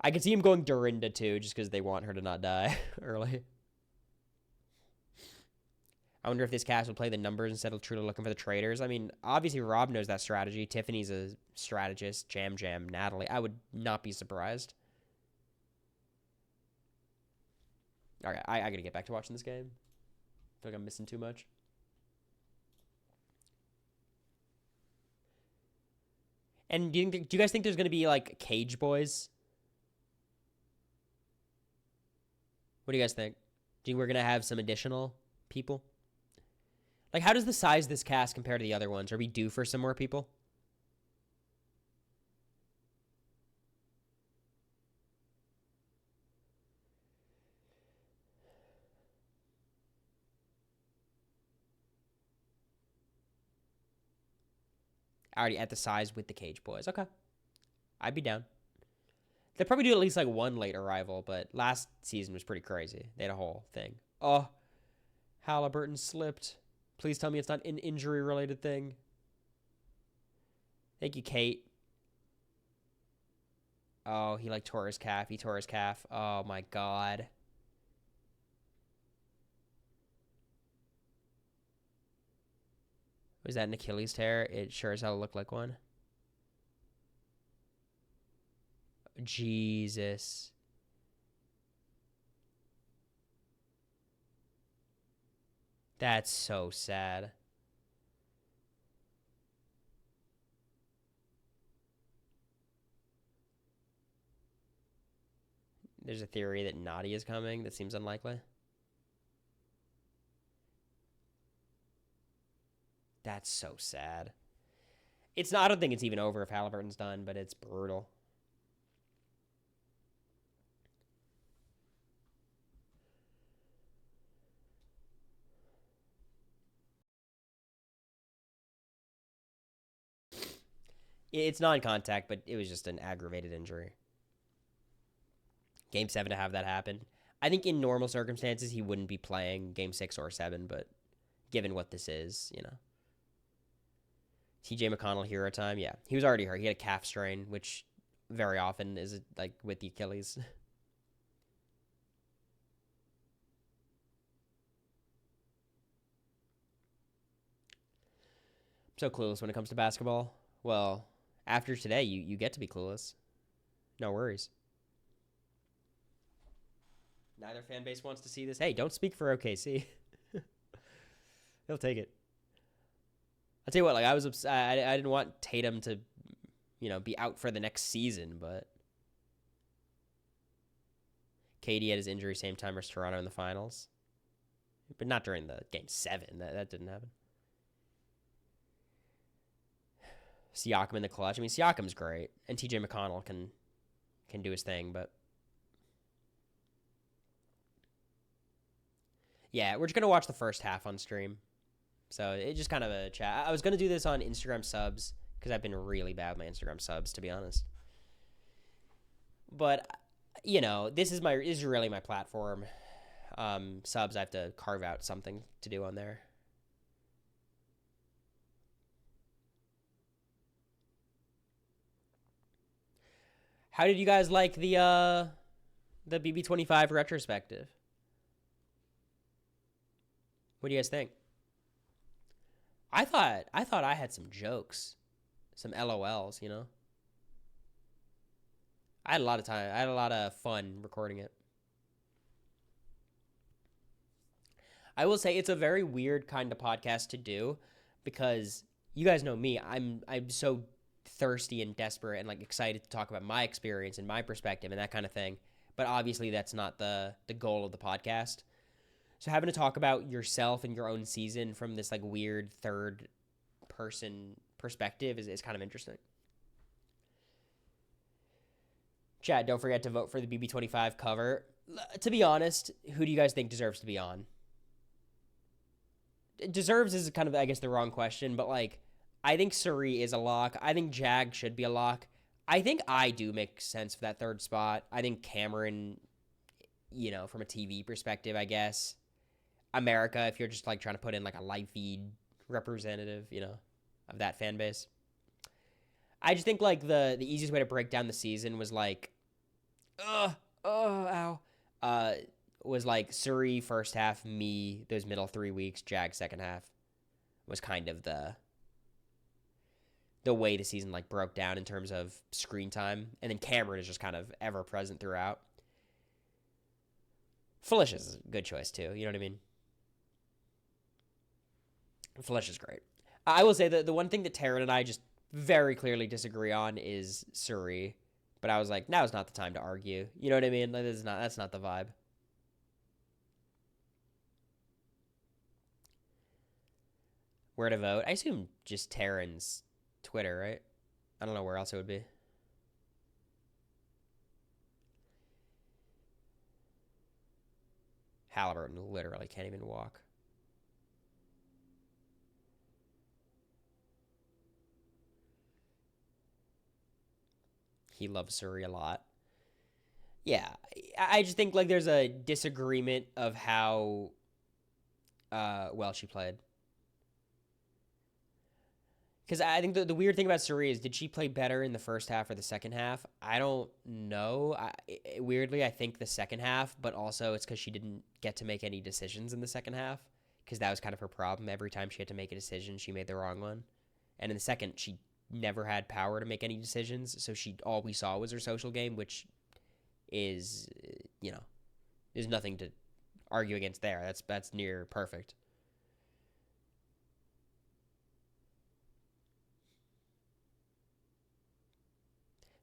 Speaker 1: I could see him going Dorinda, too, just because they want her to not die early. I wonder if this cast will play the numbers instead of truly looking for the traitors. I mean, obviously, Rob knows that strategy. Tiffany's a strategist. Jam Jam, Natalie. I would not be surprised. All right, I got to get back to watching this game. I feel like I'm missing too much. And do you guys think there's going to be, like, Cage Boys? What do you guys think? Do you think we're going to have some additional people? Like, how does the size of this cast compare to the other ones? Are we due for some more people? Already at the size with the Cage Boys. Okay. I'd be down. They'd probably do at least like one late arrival, but last season was pretty crazy. They had a whole thing. Oh, Halliburton slipped. Please tell me it's not an injury-related thing. Thank you, Kate. Oh, he like tore his calf. He tore his calf. Oh, my God. Was that an Achilles tear? It sure as hell looked like one. Jesus. That's so sad. There's a theory that Nadi is coming. That seems unlikely. That's so sad. It's not. I don't think it's even over if Halliburton's done, but it's brutal. It's non-contact, but it was just an aggravated injury. Game 7 to have that happen. I think in normal circumstances he wouldn't be playing Game 6 or 7, but given what this is, you know. TJ McConnell hero time, yeah. He was already hurt. He had a calf strain, which very often is like with the Achilles. I'm so clueless when it comes to basketball. Well, after today, you get to be clueless. No worries. Neither fan base wants to see this. Hey, don't speak for OKC. He'll take it. I'll tell you what, like I was upset. I didn't want Tatum to, you know, be out for the next season, but KD had his injury same time as Toronto in the finals, but not during the Game 7. That didn't happen. Siakam in the clutch. I mean, Siakam's great, and TJ McConnell can do his thing, but yeah, we're just gonna watch the first half on stream. So it's just kind of a chat. I was gonna do this on Instagram subs because I've been really bad with my Instagram subs, to be honest. But you know, this is really my platform. Subs, I have to carve out something to do on there. How did you guys like the BB25 retrospective? What do you guys think? I thought I had some jokes, some LOLs, you know. I had a lot of time. I had a lot of fun recording it. I will say it's a very weird kind of podcast to do because you guys know me. I'm so thirsty and desperate and like excited to talk about my experience and my perspective and that kind of thing. But obviously that's not the goal of the podcast. So having to talk about yourself and your own season from this like weird third person perspective is kind of interesting. Chad, don't forget to vote for the BB25 cover. To be honest, who do you guys think deserves to be on? Deserves is kind of, I guess, the wrong question, but like, I think Suri is a lock. I think Jag should be a lock. I think I do make sense for that third spot. I think Cameron, you know, from a TV perspective, I guess. America, if you're just like trying to put in like a live feed representative, you know, of that fan base. I just think like the easiest way to break down the season was like, ow. Was like Suri first half, me those middle 3 weeks, Jag second half was kind of the way the season like broke down in terms of screen time, and then Cameron is just kind of ever present throughout. Felicia's a good choice too. You know what I mean? Felicia's great. I will say that the one thing that Taryn and I just very clearly disagree on is Suri, but I was like, now's not the time to argue. You know what I mean? Like, that's not the vibe. Where to vote? I assume just Taryn's Twitter, right? I don't know where else it would be. Halliburton literally can't even walk. He loves Suri a lot. Yeah, I just think like there's a disagreement of how well she played. Because I think the weird thing about Suri is, did she play better in the first half or the second half? I don't know. Weirdly, I think the second half, but also it's because she didn't get to make any decisions in the second half, because that was kind of her problem. Every time she had to make a decision, she made the wrong one. And in the second, she never had power to make any decisions, so all we saw was her social game, which is, there's nothing to argue against there. That's near perfect.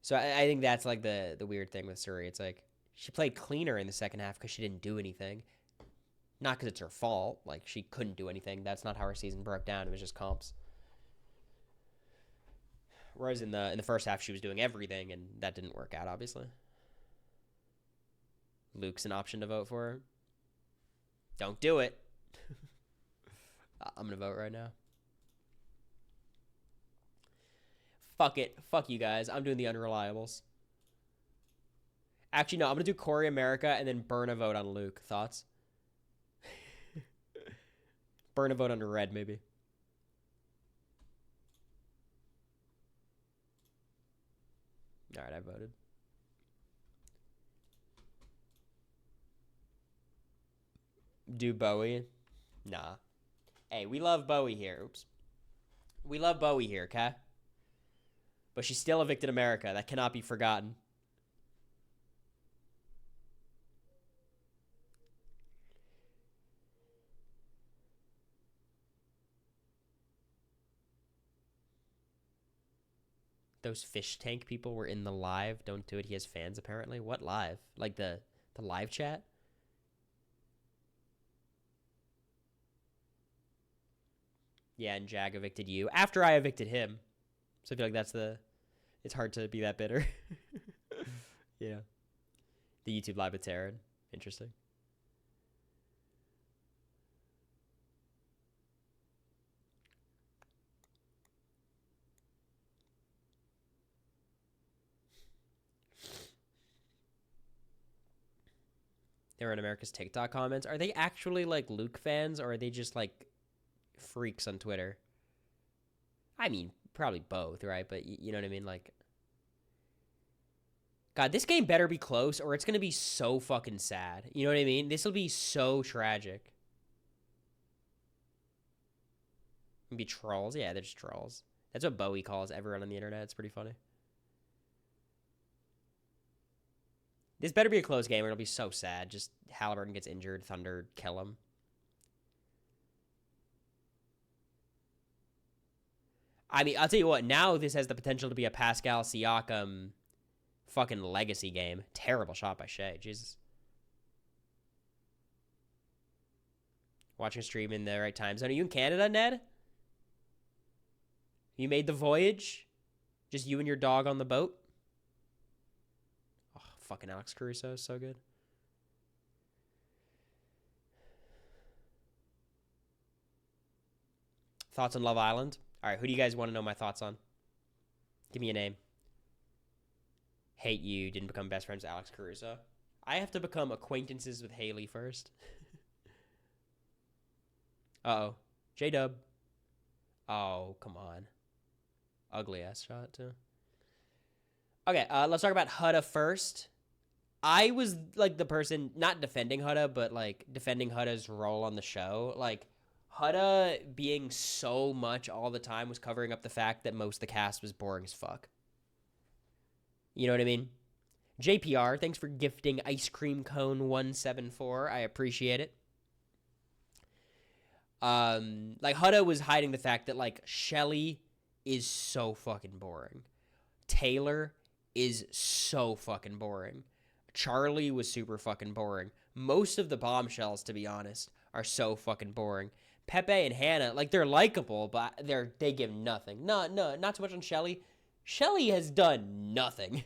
Speaker 1: So I think that's like the weird thing with Suri. It's like she played cleaner in the second half because she didn't do anything. Not because it's her fault. Like, she couldn't do anything. That's not how her season broke down. It was just comps. Whereas in the first half, she was doing everything, and that didn't work out, obviously. Luke's an option to vote for her. Don't do it. I'm going to vote right now. Fuck it. Fuck you guys. I'm doing the unreliables. Actually, no. I'm going to do Cory America and then burn a vote on Luke. Thoughts? Burn a vote on Red, maybe. All right, I voted. Do Bowie? Nah. Hey, we love Bowie here. Oops. We love Bowie here, okay? But she still evicted America. That cannot be forgotten. Those fish tank people were in the live. Don't do it. He has fans, apparently. What live? Like the live chat? Yeah, and Jag evicted you after I evicted him. So I feel like it's hard to be that bitter. Yeah. The YouTube live with Taryn. Interesting. They were in America's TikTok comments. Are they actually like Luke fans, or are they just like freaks on Twitter? I mean, probably both, right? But you know what I mean? Like, God, this game better be close, or it's going to be so fucking sad. You know what I mean? This will be so tragic. It'll be trolls. Yeah, they're just trolls. That's what Bowie calls everyone on the internet. It's pretty funny. This better be a close game, or it'll be so sad. Just Halliburton gets injured, Thunder kill him. I mean, I'll tell you what, now this has the potential to be a Pascal Siakam fucking legacy game. Terrible shot by Shea. Jesus. Watching a stream in the right time zone. Are you in Canada, Ned? You made the voyage? Just you and your dog on the boat? Fucking Alex Caruso is so good. Thoughts on Love Island? All right, who do you guys want to know my thoughts on? Give me a name. Hate you. Didn't become best friends with Alex Caruso. I have to become acquaintances with Haley first. Uh-oh. J-Dub. Oh, come on. Ugly ass shot, too. Okay, let's talk about Hudda first. I was, like, the person, not defending Hudda, but, like, defending Hudda's role on the show. Like, Hudda being so much all the time was covering up the fact that most of the cast was boring as fuck. You know what I mean? JPR, thanks for gifting Ice Cream Cone 174. I appreciate it. Like, Hudda was hiding the fact that, like, Shelly is so fucking boring. Taylor is so fucking boring. Charlie was super fucking boring. Most of the bombshells, to be honest, are so fucking boring. Pepe and Hannah, like, they're likable, but they give nothing. No, not so much on Shelly. Shelly has done nothing.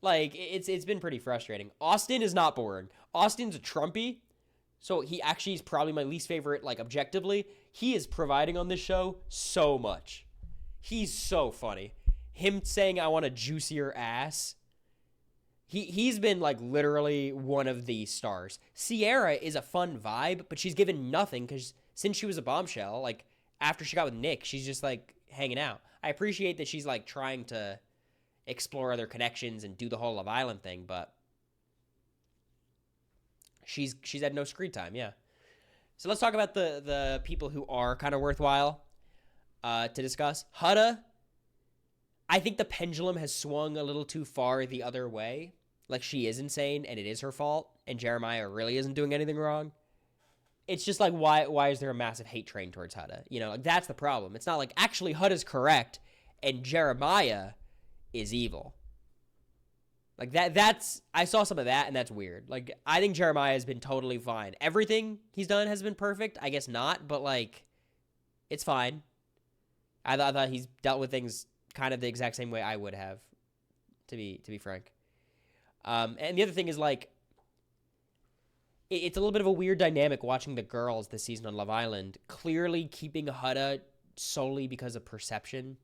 Speaker 1: Like, it's been pretty frustrating. Austin is not boring. Austin's a Trumpy, so he actually is probably my least favorite, like, objectively. He is providing on this show so much. He's so funny. him saying I want a juicier ass. He's been like literally one of the stars. Sierra is a fun vibe, but she's given nothing because since she was a bombshell, like after she got with Nick, she's just like hanging out. I appreciate that she's like trying to explore other connections and do the whole Love Island thing, but she's had no screen time. Yeah. So let's talk about the people who are kind of worthwhile to discuss. Hutta, I think the pendulum has swung a little too far the other way. Like, she is insane, and it is her fault, and Jeremiah really isn't doing anything wrong. It's just like, why is there a massive hate train towards Hutta? You know, like, that's the problem. It's not like, actually, Hutta's correct, and Jeremiah is evil. Like, that's... I saw some of that, and that's weird. Like, I think Jeremiah has been totally fine. Everything he's done has been perfect. I guess not, but, like, it's fine. I thought he's dealt with things kind of the exact same way I would have, to be frank. And the other thing is, like, it's a little bit of a weird dynamic watching the girls this season on Love Island clearly keeping Hutta solely because of perception.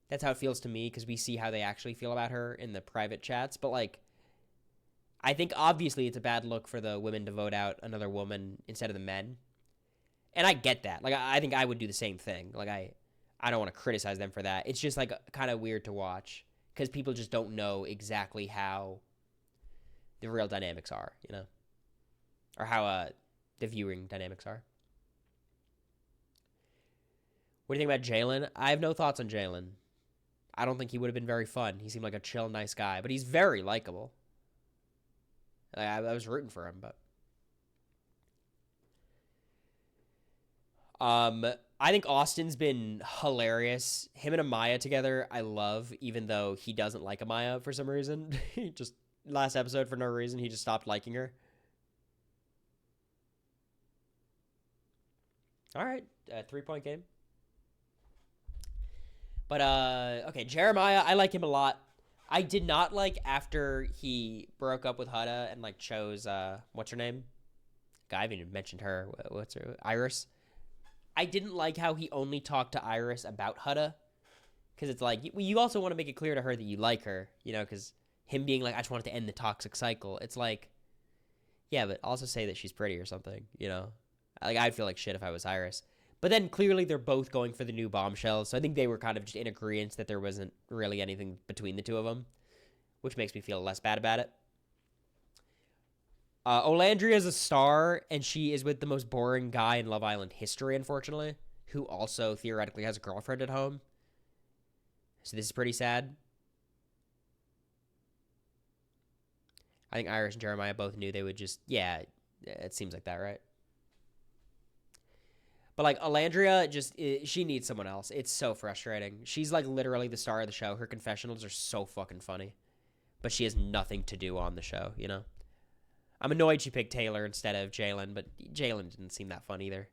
Speaker 1: That's how it feels to me, because we see how they actually feel about her in the private chats. But, like, I think obviously it's a bad look for the women to vote out another woman instead of the men. And I get that. Like, I think I would do the same thing. Like, I don't want to criticize them for that. It's just, like, kind of weird to watch because people just don't know exactly how the real dynamics are, you know? Or how the viewing dynamics are. What do you think about Jalen? I have no thoughts on Jalen. I don't think he would have been very fun. He seemed like a chill, nice guy, but he's very likable. I was rooting for him, but... I think Austin's been hilarious. Him and Amaya together, I love, even though he doesn't like Amaya for some reason. He just, last episode, for no reason, he just stopped liking her. All right, 3-point game. But, okay, Jeremiah, I like him a lot. I did not like after he broke up with Hutta and, like, chose, what's her name? I haven't even mentioned her. What's her? Iris. I didn't like how he only talked to Iris about Hutta. Because it's like, you also want to make it clear to her that you like her, you know, because him being like, I just wanted to end the toxic cycle. It's like, yeah, but also say that she's pretty or something, you know. Like, I'd feel like shit if I was Iris. But then clearly they're both going for the new bombshells, so I think they were kind of just in agreement that there wasn't really anything between the two of them, which makes me feel less bad about it. Olandria is a star, and she is with the most boring guy in Love Island history, unfortunately, who also theoretically has a girlfriend at home. So this is pretty sad. I think Iris and Jeremiah both knew they would just, yeah, it seems like that, right? But, like, Olandria just, she needs someone else. It's so frustrating. She's, like, literally the star of the show. Her confessionals are so fucking funny. But she has nothing to do on the show, you know? I'm annoyed she picked Taylor instead of Jalen, but Jalen didn't seem that fun either.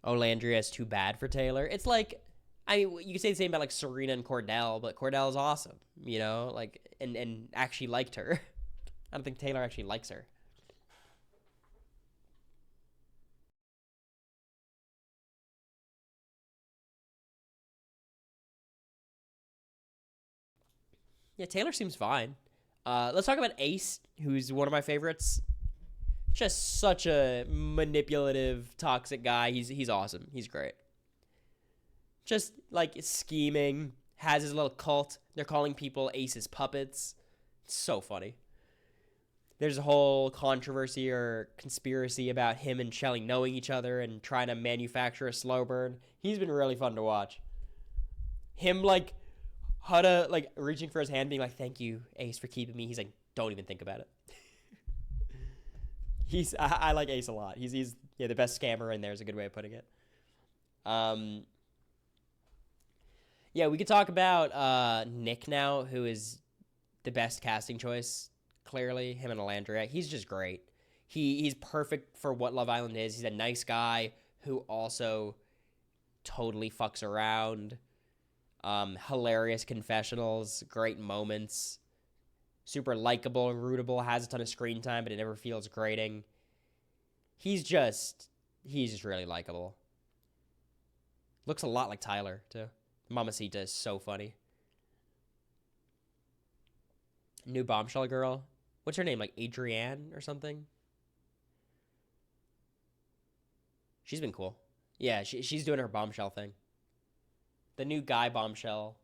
Speaker 1: Olandria is too bad for Taylor. It's like, I mean, you can say the same about, like, Serena and Cordell, but Cordell is awesome, you know? Like, and actually liked her. I don't think Taylor actually likes her. Yeah, Taylor seems fine. Let's talk about Ace, who's one of my favorites. Just such a manipulative, toxic guy. He's awesome. He's great. Just, like, scheming. Has his little cult. They're calling people Ace's puppets. It's so funny. There's a whole controversy or conspiracy about him and Shelly knowing each other and trying to manufacture a slow burn. He's been really fun to watch. Him, like, Hutta, like, reaching for his hand, being like, thank you, Ace, for keeping me. He's like, don't even think about it. I like Ace a lot. He's the best scammer in there is a good way of putting it. Yeah, we could talk about Nick now, who is the best casting choice. Clearly, him and Alandria. He's just great. He's perfect for what Love Island is. He's a nice guy who also totally fucks around. Hilarious confessionals, great moments. Super likable and rootable, has a ton of screen time, but it never feels grating. He's just really likable. Looks a lot like Tyler, too. Mamacita is so funny. New bombshell girl. What's her name? Like Adrienne or something? She's been cool. Yeah, she's doing her bombshell thing. The new guy bombshell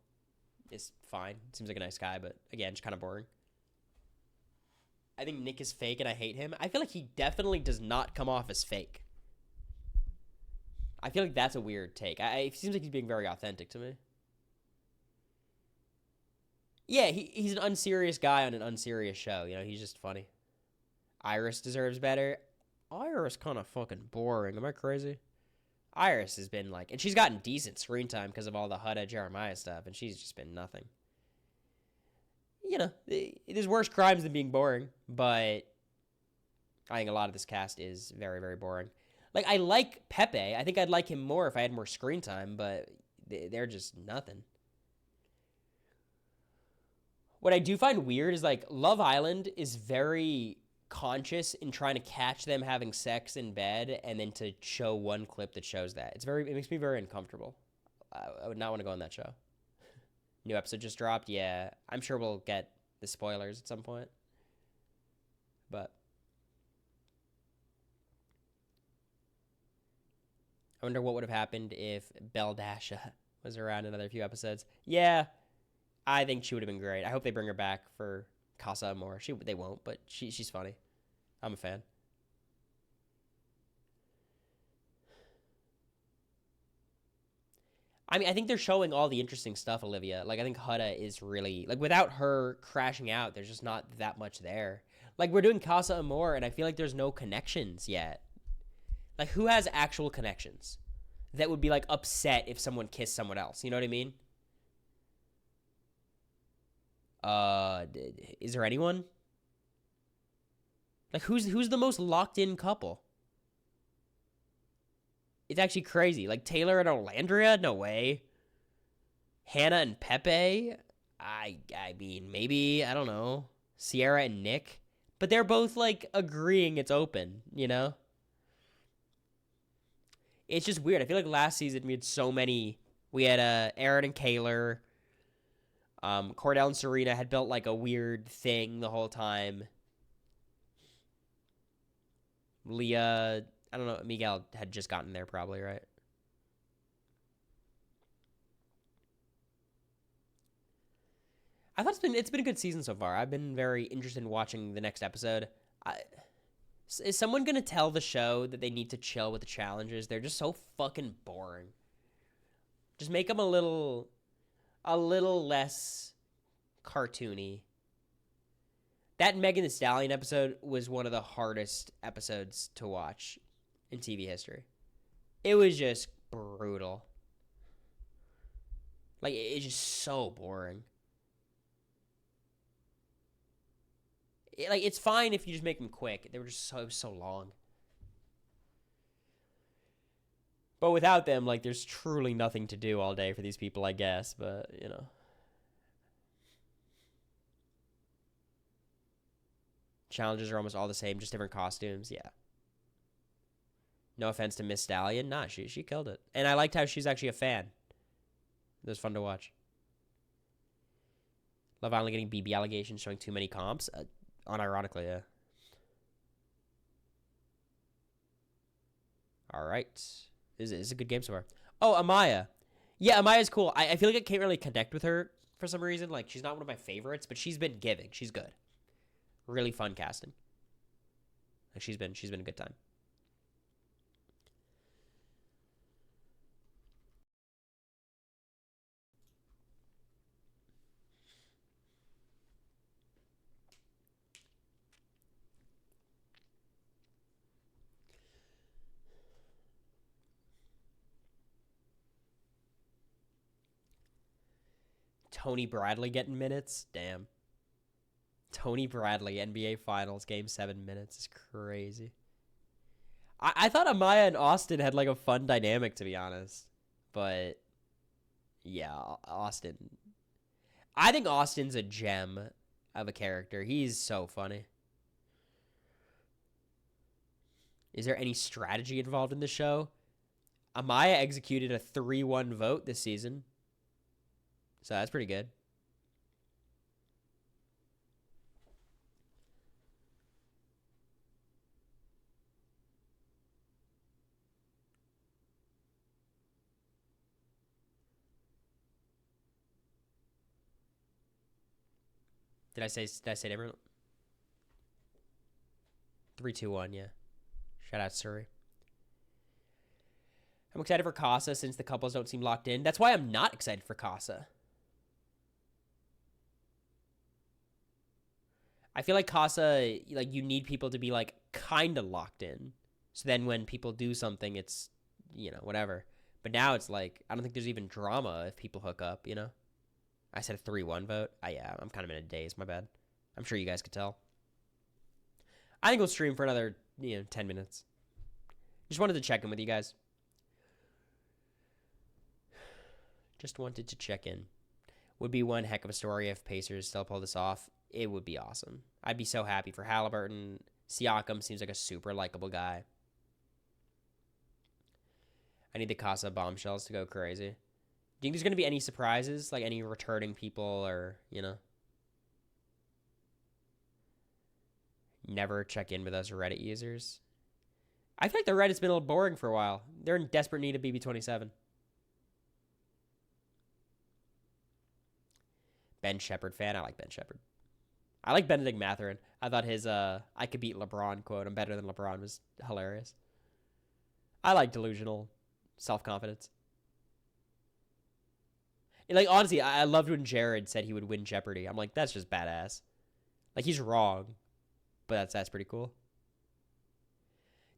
Speaker 1: is fine. Seems like a nice guy, but again, just kind of boring. I think Nick is fake and I hate him. I feel like he definitely does not come off as fake. I feel like that's a weird take. It seems like he's being very authentic to me. Yeah, he's an unserious guy on an unserious show. You know, he's just funny. Iris deserves better. Iris kind of fucking boring. Am I crazy? Iris has been like, and she's gotten decent screen time because of all the Hudda Jeremiah stuff, and she's just been nothing. You know, there's worse crimes than being boring, but I think a lot of this cast is very, very boring. Like, I like Pepe. I think I'd like him more if I had more screen time, but they're just nothing. What I do find weird is, like, Love Island is very conscious in trying to catch them having sex in bed and then to show one clip that shows that. It makes me very uncomfortable. I would not want to go on that show. New episode just dropped. Yeah, I'm sure we'll get the spoilers at some point. But I wonder what would have happened if Belle Dasha was around another few episodes. Yeah, I think she would have been great. I hope they bring her back for Casa Amor. They won't, but she's funny. I'm a fan. I mean, I think they're showing all the interesting stuff, Olivia. Like, I think Hudda is really... Like, without her crashing out, there's just not that much there. Like, we're doing Casa Amor, and I feel like there's no connections yet. Like, who has actual connections that would be, like, upset if someone kissed someone else? You know what I mean? Is there anyone? Like, who's the most locked-in couple? It's actually crazy. Like, Taylor and Olandria? No way. Hannah and Pepe? I mean, maybe, I don't know. Sierra and Nick? But they're both, like, agreeing it's open, you know? It's just weird. I feel like last season we had so many. We had Aaron and Kaylor. Cordell and Serena had built, like, a weird thing the whole time. Leah... I don't know. Miguel had just gotten there probably, right? I thought it's been a good season so far. I've been very interested in watching the next episode. Is someone going to tell the show that they need to chill with the challenges? They're just so fucking boring. Just make them a little less cartoony. That Megan Thee Stallion episode was one of the hardest episodes to watch in TV history. It was just brutal. Like, it's just so boring. It's fine if you just make them quick. They were just so long. But without them, like, there's truly nothing to do all day for these people, I guess. But, you know. Challenges are almost all the same, just different costumes. Yeah. No offense to Miss Stallion. Nah, she killed it. And I liked how she's actually a fan. It was fun to watch. Love Island getting BB allegations showing too many comps. Unironically, yeah. All right. This is a good game so far. Oh, Amaya. Yeah, Amaya's cool. I feel like I can't really connect with her for some reason. Like, she's not one of my favorites, but she's been giving. She's good. Really fun casting. Like, she's been a good time. Tony Bradley getting minutes? Damn. Tony Bradley, NBA Finals, Game 7 minutes is crazy. I thought Amaya and Austin had, like, a fun dynamic, to be honest. But, yeah, Austin. I think Austin's a gem of a character. He's so funny. Is there any strategy involved in the show? Amaya executed a 3-1 vote this season. So that's pretty good. Did I say different? 3, 2, 1, yeah. Shout out Surrey. I'm excited for Casa since the couples don't seem locked in. That's why I'm not excited for Casa. I feel like Casa, like, you need people to be, like, kind of locked in. So then when people do something, it's, you know, whatever. But now it's like, I don't think there's even drama if people hook up, you know? I said a 3-1 vote. Yeah, I'm kind of in a daze. My bad. I'm sure you guys could tell. I think we'll stream for another, 10 minutes. Just wanted to check in with you guys. Just wanted to check in. Would be one heck of a story if Pacers still pull this off. It would be awesome. I'd be so happy for Halliburton. Siakam seems like a super likable guy. I need the Casa bombshells to go crazy. Do you think there's going to be any surprises? Like any returning people or, never check in with us Reddit users? I feel like the Reddit's been a little boring for a while. They're in desperate need of BB27. Ben Shepherd fan. I like Ben Shepherd. I like Benedict Mathurin. I thought his I could beat LeBron quote, I'm better than LeBron, was hilarious. I like delusional self-confidence. And like, honestly, I loved when Jared said he would win Jeopardy. I'm like, that's just badass. Like, he's wrong, but that's pretty cool.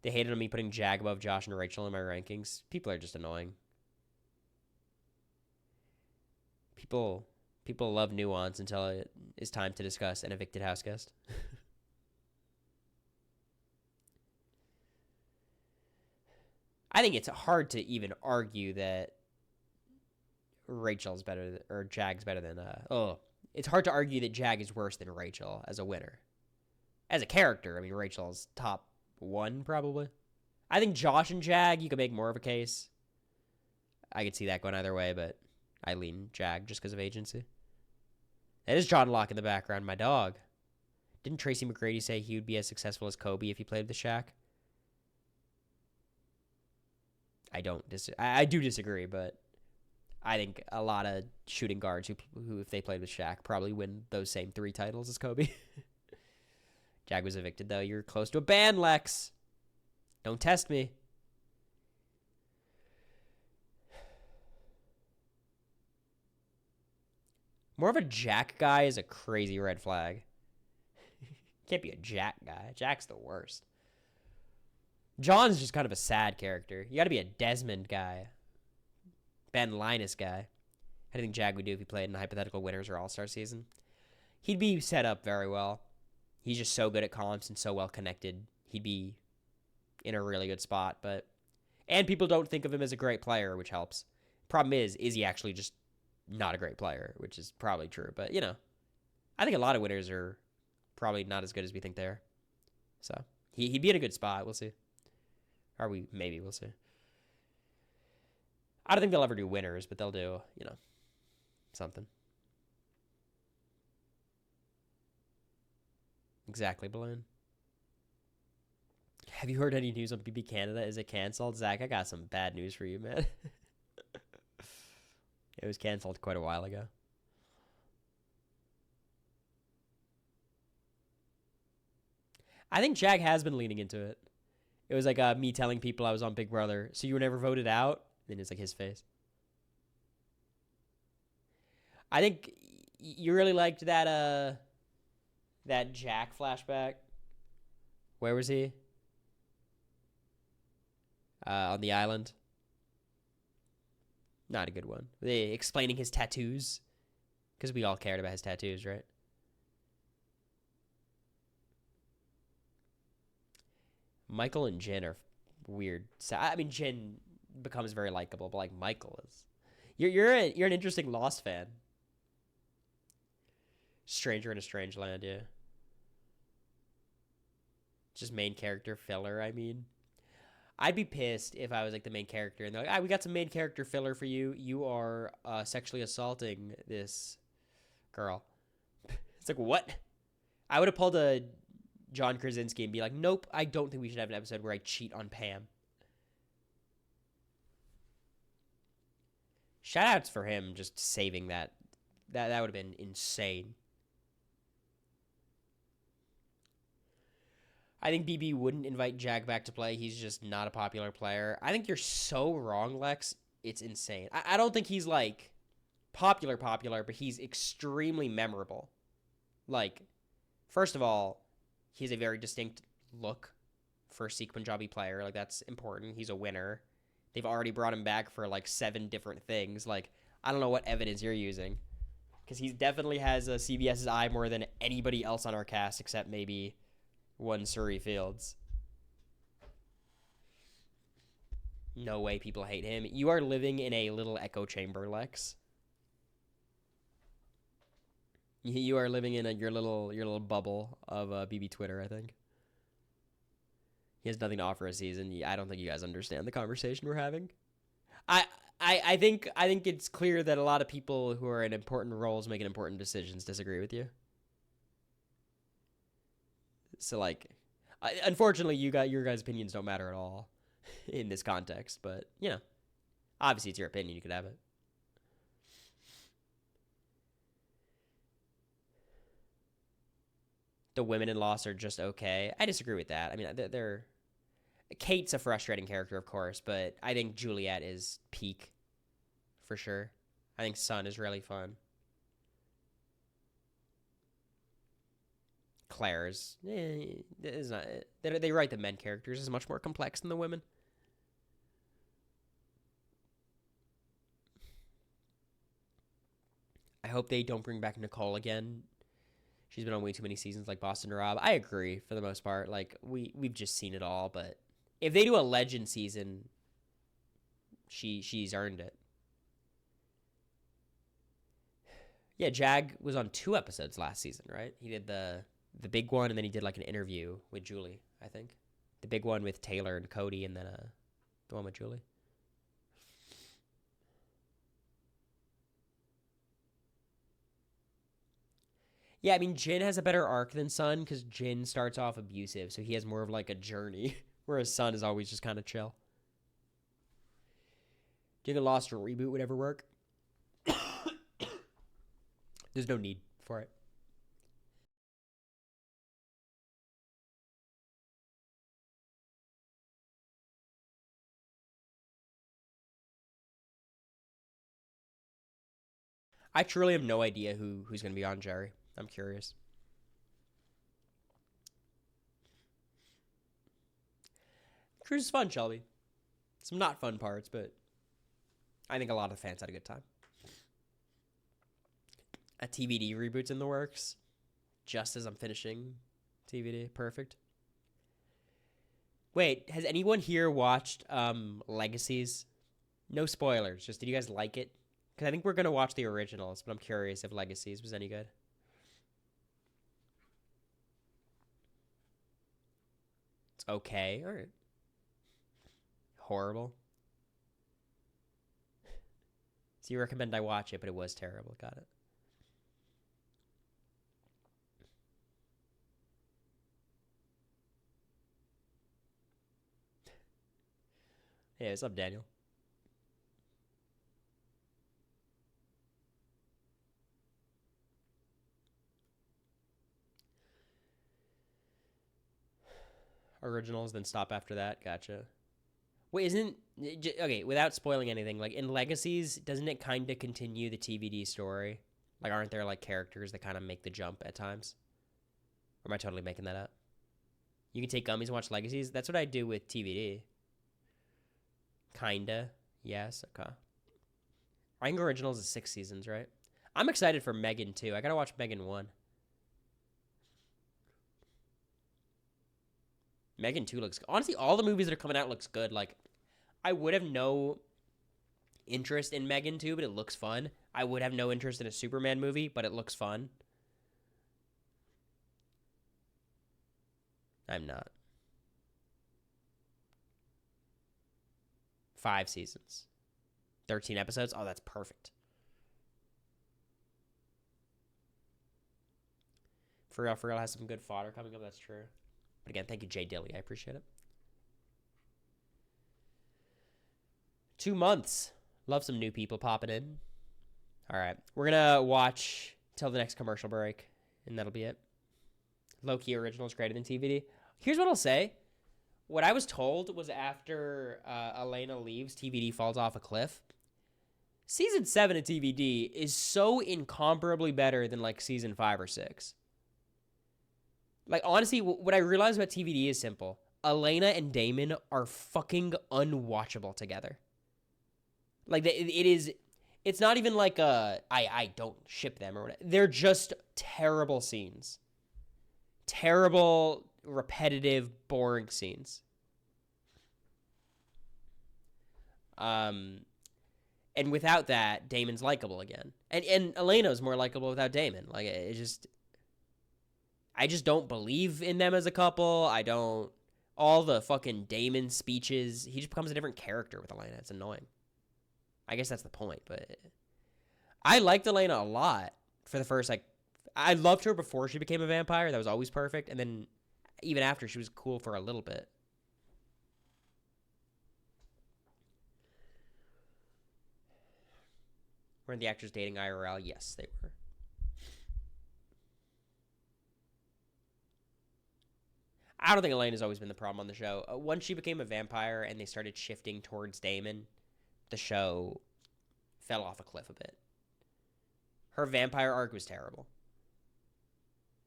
Speaker 1: They hated on me putting Jag above Josh and Rachel in my rankings. People are just annoying. People love nuance until it is time to discuss an evicted house guest. I think it's hard to even argue that Rachel's better or Jag's better than it's hard to argue that Jag is worse than Rachel as a winner. As a character, I mean, Rachel's top 1 probably. I think Josh and Jag, you could make more of a case. I could see that going either way, but I lean Jag just because of agency. That is John Locke in the background, my dog. Didn't Tracy McGrady say he would be as successful as Kobe if he played with the Shaq? I do disagree, but I think a lot of shooting guards who if they played with Shaq, probably win those same 3 titles as Kobe. Jag was evicted, though. You're close to a ban, Lex. Don't test me. More of a Jack guy is a crazy red flag. Can't be a Jack guy. Jack's the worst. John's just kind of a sad character. You got to be a Desmond guy. Ben Linus guy. I think Jag would do if he played in a hypothetical winners or all-star season. He'd be set up very well. He's just so good at comps and so well connected. He'd be in a really good spot, and people don't think of him as a great player, which helps. Problem is he actually just not a great player, which is probably true. But, I think a lot of winners are probably not as good as we think they are. So, he'd be in a good spot. We'll see. Maybe we'll see. I don't think they'll ever do winners, but they'll do, something. Exactly, Balloon. Have you heard any news on BB Canada? Is it canceled? Zach, I got some bad news for you, man. It was canceled quite a while ago. I think Jag has been leaning into it. It was like me telling people I was on Big Brother. So you were never voted out? Then it's like his face. I think you really liked that Jack flashback. Where was he? On the island. Not a good one. Explaining his tattoos. Because we all cared about his tattoos, right? Michael and Jin are weird. I mean, Jin becomes very likable, but like Michael is. You're an interesting Lost fan. Stranger in a Strange Land, yeah. Just main character filler, I mean. I'd be pissed if I was like the main character and they're like, we got some main character filler for you. You are sexually assaulting this girl. It's like, what? I would have pulled a John Krasinski and be like, nope, I don't think we should have an episode where I cheat on Pam. Shoutouts for him just saving that. That would have been insane. I think BB wouldn't invite Jag back to play. He's just not a popular player. I think you're so wrong, Lex. It's insane. I don't think he's like popular, but he's extremely memorable. Like, first of all, he has a very distinct look for a Sikh Punjabi player. Like, that's important. He's a winner. They've already brought him back for like 7 different things. Like, I don't know what evidence you're using. Because he definitely has a CBS's eye more than anybody else on our cast except maybe one Surrey Fields. No way people hate him. You are living in a little echo chamber, Lex. You are living in your little bubble of BB Twitter, I think. He has nothing to offer a season. I don't think you guys understand the conversation we're having. I think it's clear that a lot of people who are in important roles making important decisions disagree with you. So, like, unfortunately, your guys' opinions don't matter at all in this context. But, you know, obviously it's your opinion. You could have it. The women in Lost are just okay. I disagree with that. I mean, they're Kate's a frustrating character, of course, but I think Juliet is peak for sure. I think Sun is really fun. Claire's is not. They write the men characters as much more complex than the women. I hope they don't bring back Nicole again. She's been on way too many seasons, like Boston Rob. I agree for the most part. Like we've just seen it all, but if they do a legend season, she's earned it. Yeah, Jag was on 2 episodes last season, right? He did the big one, and then he did like an interview with Julie, I think. The big one with Taylor and Cody, and then the one with Julie. Yeah, I mean, Jin has a better arc than Sun because Jin starts off abusive, so he has more of like a journey, whereas Sun is always just kind of chill. Do you think a Lost reboot would ever work? There's no need for it. I truly have no idea who's going to be on Jerry. I'm curious. Cruise is fun, Shelby. Some not fun parts, but I think a lot of the fans had a good time. A TVD reboot's in the works, just as I'm finishing TVD. Perfect. Wait, has anyone here watched Legacies? No spoilers. Just did you guys like it? Because I think we're gonna watch the originals, but I'm curious if Legacies was any good. It's okay. All right. Horrible. So you recommend I watch it, but it was terrible. Got it. Hey, what's up, Daniel? Originals, then stop after that. Gotcha. Wait, isn't okay? Without spoiling anything, like in Legacies, doesn't it kind of continue the TVD story? Like, aren't there like characters that kind of make the jump at times? Or am I totally making that up? You can take gummies and watch Legacies. That's what I do with TVD. Kinda. Yes. Okay. I think Originals is 6 seasons, right? I'm excited for Megan too. I gotta watch Megan 1. Megan 2 looks good. Honestly, all the movies that are coming out looks good. Like, I would have no interest in Megan 2, but it looks fun. I would have no interest in a Superman movie, but it looks fun. I'm not. 5 seasons. 13 episodes. Oh, that's perfect. For real has some good fodder coming up. That's true. But again, thank you, Jay Dilly. I appreciate it. 2 months. Love some new people popping in. All right. We're going to watch till the next commercial break, and that'll be it. Low-key originals greater than TVD. Here's what I'll say. What I was told was after Elena leaves, TVD falls off a cliff. Season 7 of TVD is so incomparably better than, like, Season 5 or 6. Like, honestly, what I realized about TVD is simple. Elena and Damon are fucking unwatchable together. Like, it's not even like I don't ship them or whatever. They're just terrible scenes. Terrible, repetitive, boring scenes. And without that, Damon's likable again. And Elena's more likable without Damon. Like, I just don't believe in them as a couple. All the fucking Damon speeches, he just becomes a different character with Elena. It's annoying. I guess that's the point, but I liked Elena a lot for the first, like, I loved her before she became a vampire. That was always perfect. And then even after, she was cool for a little bit. Weren't the actors dating IRL? Yes, they were. I don't think Elena's always been the problem on the show. Once she became a vampire and they started shifting towards Damon, the show fell off a cliff a bit. Her vampire arc was terrible.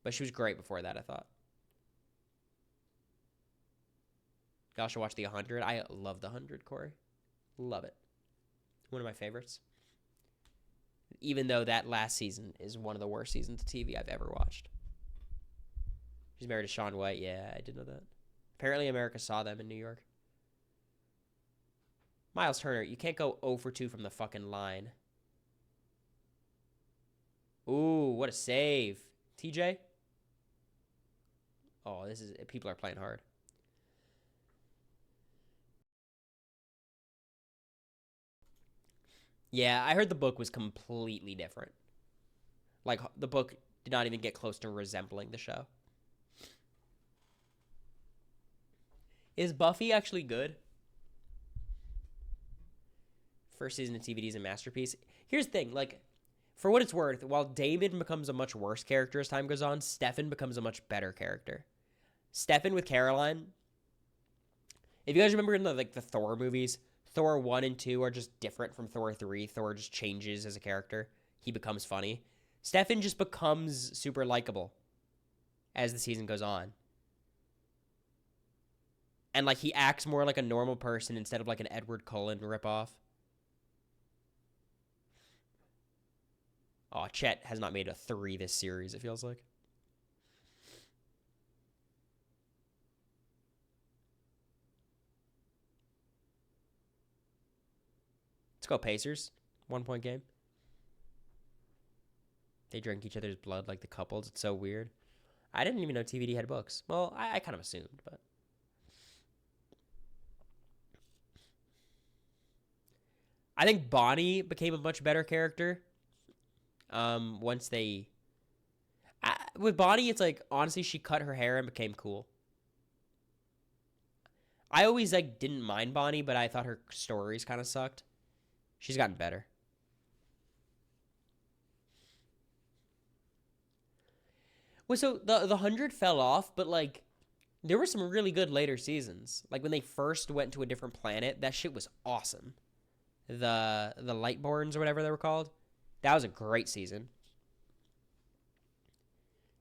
Speaker 1: But she was great before that, I thought. Y'all should watch The 100. I love The 100, Cory. Love it. One of my favorites. Even though that last season is one of the worst seasons of TV I've ever watched. She's married to Shaun White. Yeah, I did know that. Apparently America saw them in New York. Miles Turner, you can't go 0 for 2 from the fucking line. Ooh, what a save. TJ? Oh, people are playing hard. Yeah, I heard the book was completely different. Like, the book did not even get close to resembling the show. Is Buffy actually good? First season of TVD is a masterpiece. Here's the thing, like, for what it's worth, while Damon becomes a much worse character as time goes on, Stefan becomes a much better character. Stefan with Caroline. If you guys remember in the Thor movies, Thor 1 and 2 are just different from Thor 3. Thor just changes as a character. He becomes funny. Stefan just becomes super likable as the season goes on. And, like, he acts more like a normal person instead of, like, an Edward Cullen ripoff. Oh, Chet has not made a 3 this series, it feels like. Let's go Pacers. 1-point game. They drink each other's blood like the couples. It's so weird. I didn't even know TVD had books. Well, I kind of assumed, but... I think Bonnie became a much better character. Once they... with Bonnie, it's like, honestly, she cut her hair and became cool. I always, like, didn't mind Bonnie, but I thought her stories kind of sucked. She's gotten better. Well, so the 100 fell off, but, like, there were some really good later seasons. Like, when they first went to a different planet, that shit was awesome. The Lightborns or whatever they were called. That was a great season.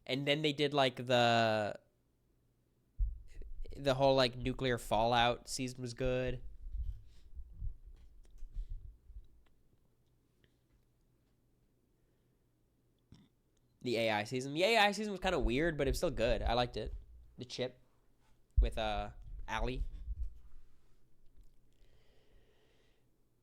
Speaker 1: And then they did, like, the whole, like, nuclear fallout season was good. The AI season. The AI season was kind of weird, but it was still good. I liked it. The chip with Allie.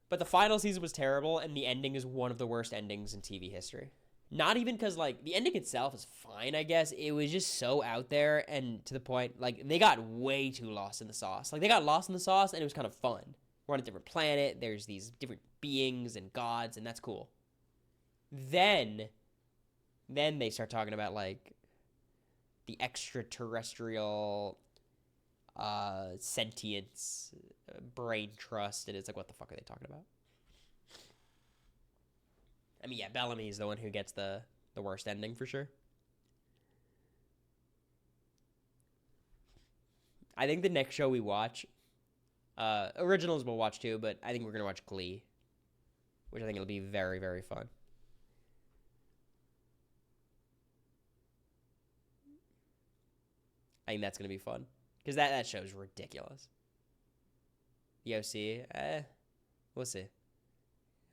Speaker 1: But the final season was terrible, and the ending is one of the worst endings in TV history. Not even because, like, the ending itself is fine, I guess. It was just so out there and to the point, like, they got way too lost in the sauce. Like, they got lost in the sauce, and it was kind of fun. We're on a different planet. There's these different beings and gods, and that's cool. Then they start talking about like the extraterrestrial sentience, brain trust, and it's like, what the fuck are they talking about? I mean, yeah, Bellamy is the one who gets the worst ending for sure. I think the next show we watch, originals we'll watch too, but I think we're gonna watch Glee, which I think it'll be very, very fun. I think that's gonna be fun because that show is ridiculous. The OC, we'll see.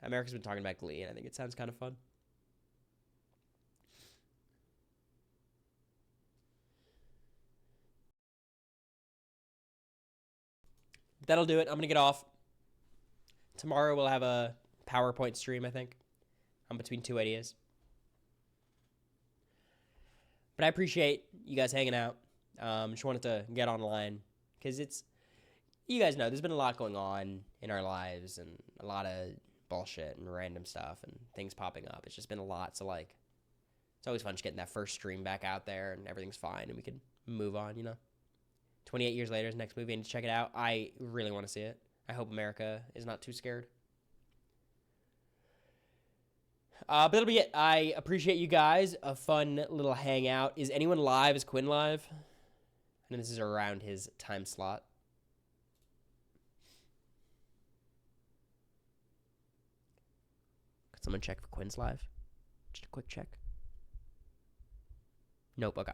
Speaker 1: America's been talking about Glee, and I think it sounds kind of fun. That'll do it. I'm gonna get off. Tomorrow we'll have a PowerPoint stream, I think. I'm between two ideas. But I appreciate you guys hanging out. Just wanted to get online because you guys know, there's been a lot going on in our lives and a lot of bullshit and random stuff and things popping up. It's just been a lot. So, like, it's always fun just getting that first stream back out there and everything's fine and we can move on, 28 years later is the next movie. I need to check it out. I really want to see it. I hope America is not too scared. But that'll be it. I appreciate you guys. A fun little hangout. Is anyone live? Is Quinn live? I know this is around his time slot. Could someone check for Quinn's live? Just a quick check. Nope. Okay.